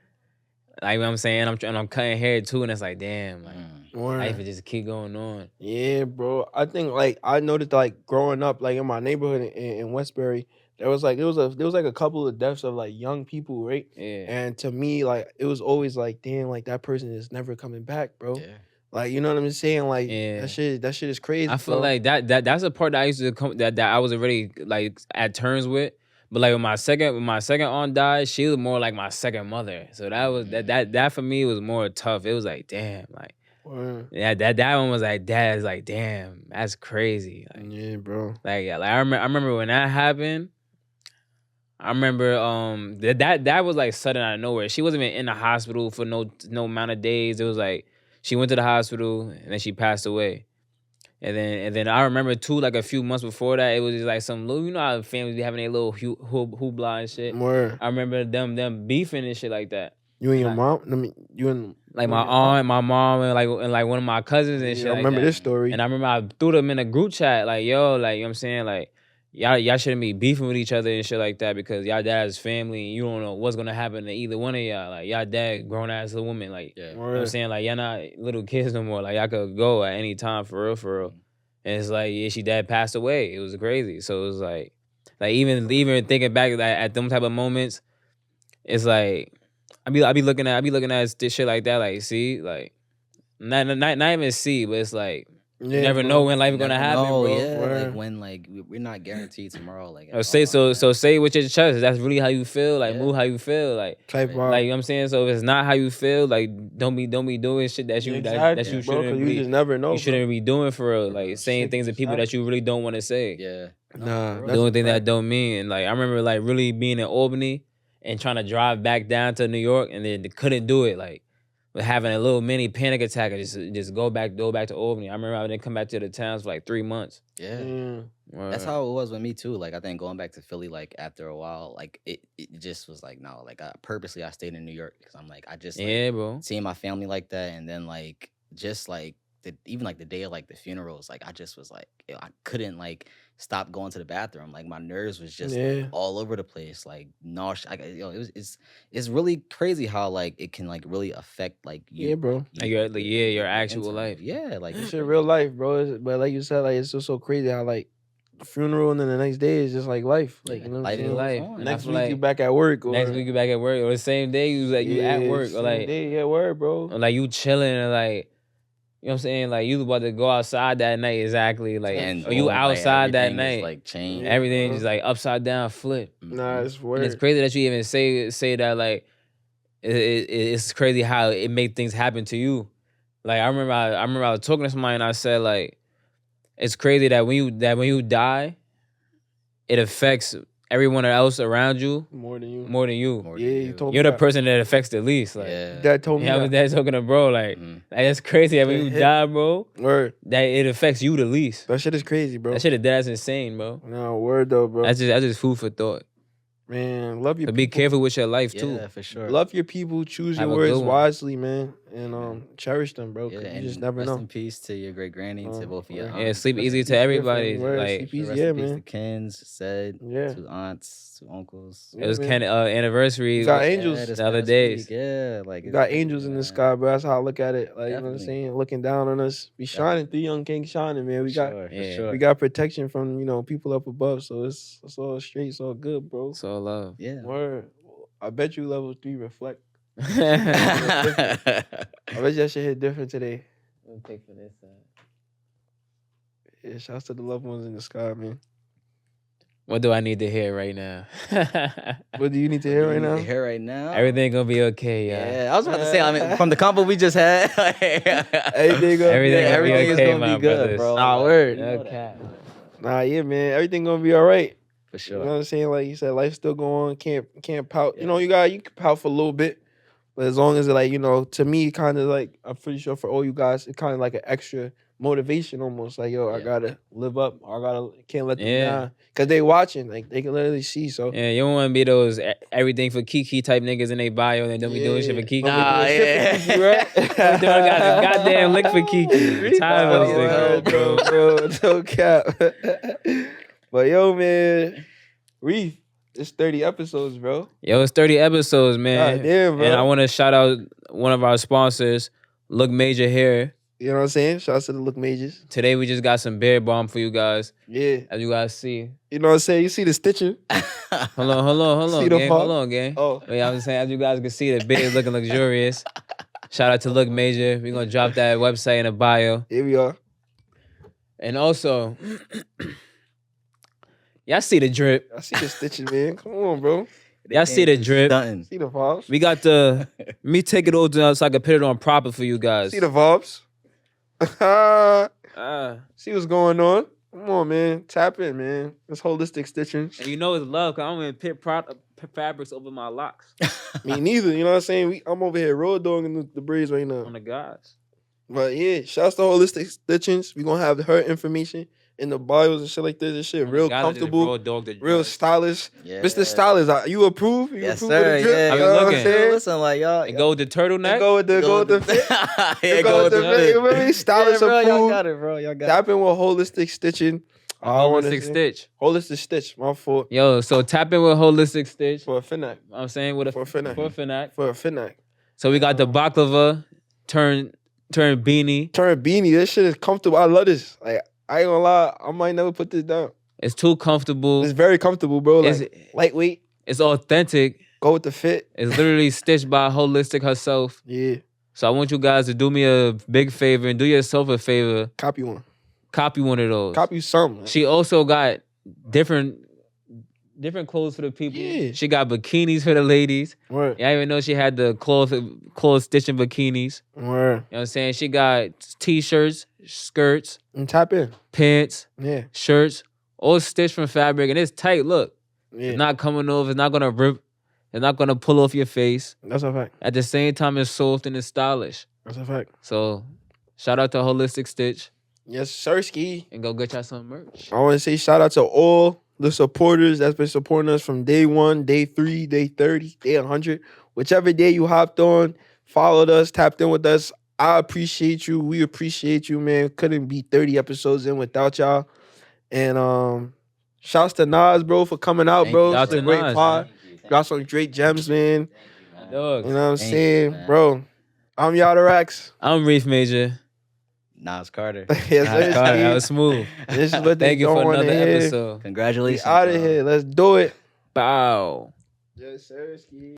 Like, you know what I'm saying? I'm cutting hair too, and it's like, damn, like life just keep going on.
Yeah, bro. I think like I noticed like growing up, like in my neighborhood in Westbury, there was like a couple of deaths of like young people, right?
Yeah.
And to me, like it was always like, damn, like that person is never coming back, bro. Yeah. Like you know what I'm saying? Like that shit is crazy.
I feel like that's a part that I used to come that I was already like at terms with. But like when my second aunt died, she was more like my second mother. So that was that for me was more tough. It was like, damn, like that one was like, dad's like, damn, that's crazy. Like,
yeah, bro.
Like I remember when that happened. I remember that was like sudden out of nowhere. She wasn't even in the hospital for no amount of days. It was like she went to the hospital and then she passed away. And then I remember too, like a few months before that, it was just like some little, you know how families be having their little hoopla and shit. I remember them beefing and shit like that.
You and your mom? I mean, you and
like my aunt, my mom, and like one of my cousins and shit. I
remember this story.
And I remember I threw them in a group chat, like yo, like you know what I'm saying, like y'all shouldn't be beefing with each other and shit like that because y'all dad's family and you don't know what's gonna happen to either one of y'all. Like y'all dad grown ass a woman, like you know what I'm saying, like y'all not little kids no more. Like y'all could go at any time for real. And it's like she dad passed away. It was crazy. So it was like even thinking back at them type of moments, it's like I be looking at this shit like that, like see, like not even see, but it's like you never know when life is gonna happen, bro.
Like when like we're not guaranteed tomorrow. Like
say with your chest. That's really how you feel. Like move how you feel. Like you know what I'm saying. So if it's not how you feel, like don't be doing shit that you that you shouldn't.
You just never know.
You shouldn't be doing for real. Like saying things to people that you really don't want to say.
Yeah.
Doing things that don't mean. And like I remember like really being in Albany and trying to drive back down to New York and then couldn't do it. Like. But having a little mini panic attack and just go back to Albany. I remember I didn't come back to the towns for like 3 months.
Yeah. That's how it was with me too. Like I think going back to Philly, like after a while, like it just was like no, like I stayed in New York because I'm like I just like,
bro,
seeing my family like that, and then like just like even like the day of like the funerals, like I just was like I couldn't like stop going to the bathroom. Like my nerves was just like, all over the place, like nausea. It's really crazy how like it can like really affect like you,
bro,
your actual life.
Yeah, like
it's your real life, bro. But like you said, like it's just so crazy how like funeral, and then the next day is just like life. Like, you know what I'm saying?
Life.
Next week you back at work. Or,
next week you back at work. Or the same day you like you at work. Or like
day at work, bro.
Or like you chilling and like, you know what I'm saying? Like you about to go outside that night exactly. Like or you outside that night.
Like change.
Everything just like upside down flip.
Nah, it's weird.
And it's crazy that you even say that like it's crazy how it made things happen to you. Like I remember I was talking to somebody and I said like it's crazy that when you die, it affects everyone else around you
more than you.
You told me you're the person that affects the least. Like
Dad told me.
I was dad talking to bro. Like that's crazy that when you die, bro.
Word.
That it affects you the least.
That shit is crazy, bro.
That shit that's insane, bro.
No word though, bro.
That's just food for thought.
Man, love your people.
Be careful with your life too.
Yeah, for sure.
Love your people. Choose your words wisely, man, and cherish them, bro. Yeah, you just never know.
Rest in peace to your great granny, to both of your aunts.
Yeah, sleep easy to everybody. Like
sleep easy, yeah, man. To Kens, said, to aunts, to uncles.
It was anniversary.
You got angels
the other days.
Yeah, like
you got angels in the sky, bro. That's how I look at it. Like, you know what I'm saying? Looking down on us, we shining. 3 young kings shining, man. We got we got protection from people up above. So it's all straight. It's all good, bro.
It's all love.
Yeah.
Word. I bet you level 3 reflect. I bet that shit hit different today.
Let me take for this side.
Yeah, shouts to the loved ones in the sky, man.
What do I need to hear right now?
What do you need to hear right now?
Everything gonna be okay,
yeah. I was about to say, I mean, from the combo we just had,
everything is gonna be good, bro.
Nah, word.
Okay.
Nah, yeah, man. Everything gonna be all right.
For sure.
You know what I'm saying? Like you said, life's still going on. Can't pout. Yeah. You can pout for a little bit. But as long as it to me, kind of like, I'm pretty sure for all you guys, it's kind of like an extra motivation almost. Like, I gotta live up. Can't let them down. Because they watching. Like, they can literally see. So
yeah, you don't want to be those everything for Kiki type niggas in their bio and don't be doing shit for Kiki.
Nah,
Got a goddamn lick for Kiki. Tired of those niggas,
bro. No cap. But yo, man, Reef, it's 30 episodes, bro.
Yo, it's 30 episodes, man.
God damn, bro.
And I want to shout out one of our sponsors, Look Major Hair.
You know what I'm saying? Shout out to the Look Majors.
Today we just got some beard balm for you guys.
Yeah.
As you guys see.
You know what I'm saying? You see the stitching?
Hold on, gang. Hold on, gang.
Oh.
Yeah, I'm saying, as you guys can see, the beard is looking luxurious. Shout out to Look Major. We're going to drop that website in the bio.
Here we are.
And also... Y'all see the drip.
I see the stitching, man. Come on, bro.
Y'all see the drip.
See the vibes.
We got me take it over so I can put it on proper for you guys.
See the vibes. See what's going on. Come on, man. Tap in, man. It's holistic stitching.
And you know it's love because I'm going to put fabrics over my locks.
Me neither. You know what I'm saying? I'm over here road dogging the braids right now.
On the guys.
But yeah, shouts to holistic stitchings. We're going to have her information in the bios and shit like this. This shit real comfortable, real stylish.
Yeah.
Mr. Stylist, you approve?
Yes,
approve
sir.
With the drip?
Yeah,
you know what I'm saying?
Listen, like y'all.
And go with the turtleneck.
Go with the fit.
Go with the fit.
You remember? Stylist
bro,
approved.
y'all got it, bro. Y'all got
Tap in with holistic stitching.
Holistic stitch.
Holistic stitch. My fault.
Yo, so tap in with holistic stitch.
For a finnack.
I'm saying
for a finnack. For a finnack.
So we got the baklava turn beanie.
Turn beanie. This shit is comfortable. I love this. Like, I ain't gonna lie, I might never put this down.
It's too comfortable.
It's very comfortable, bro. Like, lightweight.
It's authentic.
Go with the fit.
It's literally stitched by Holistic herself.
Yeah.
So I want you guys to do me a big favor and do yourself a favor.
Copy one.
Copy one of those.
Copy some.
She also got different clothes for the people.
Yeah.
She got bikinis for the ladies.
Word.
Yeah, I didn't even know she had the clothes stitching bikinis.
Word.
You know what I'm saying? She got t-shirts, skirts.
And tap in.
Pants.
Yeah.
Shirts. All stitched from fabric. And it's tight. Look.
Yeah.
It's not coming off. It's not going to rip. It's not going to pull off your face.
That's a fact.
At the same time, it's soft and it's stylish.
That's a fact.
So, shout out to Holistic Stitch.
Yes, sir, Ski.
And go get y'all some merch.
I want to say shout out to all the supporters that's been supporting us from day 1, day 3, day 30, day 100. Whichever day you hopped on, followed us, tapped in with us. I appreciate you. We appreciate you, man. Couldn't be 30 episodes in without y'all. And shouts to Nas, bro, for coming out, bro. It's a great pod. Got some great gems, man. You know what I'm saying? Man. Bro, I'm Yada Rax.
I'm Reef Major.
Nas Carter.
Yes,
Nas Carter, that was smooth.
This is what they
Thank you for
doing
another
in here.
episode.
Congratulations.
Out of here. Let's do it.
Bow.
Yes, sir.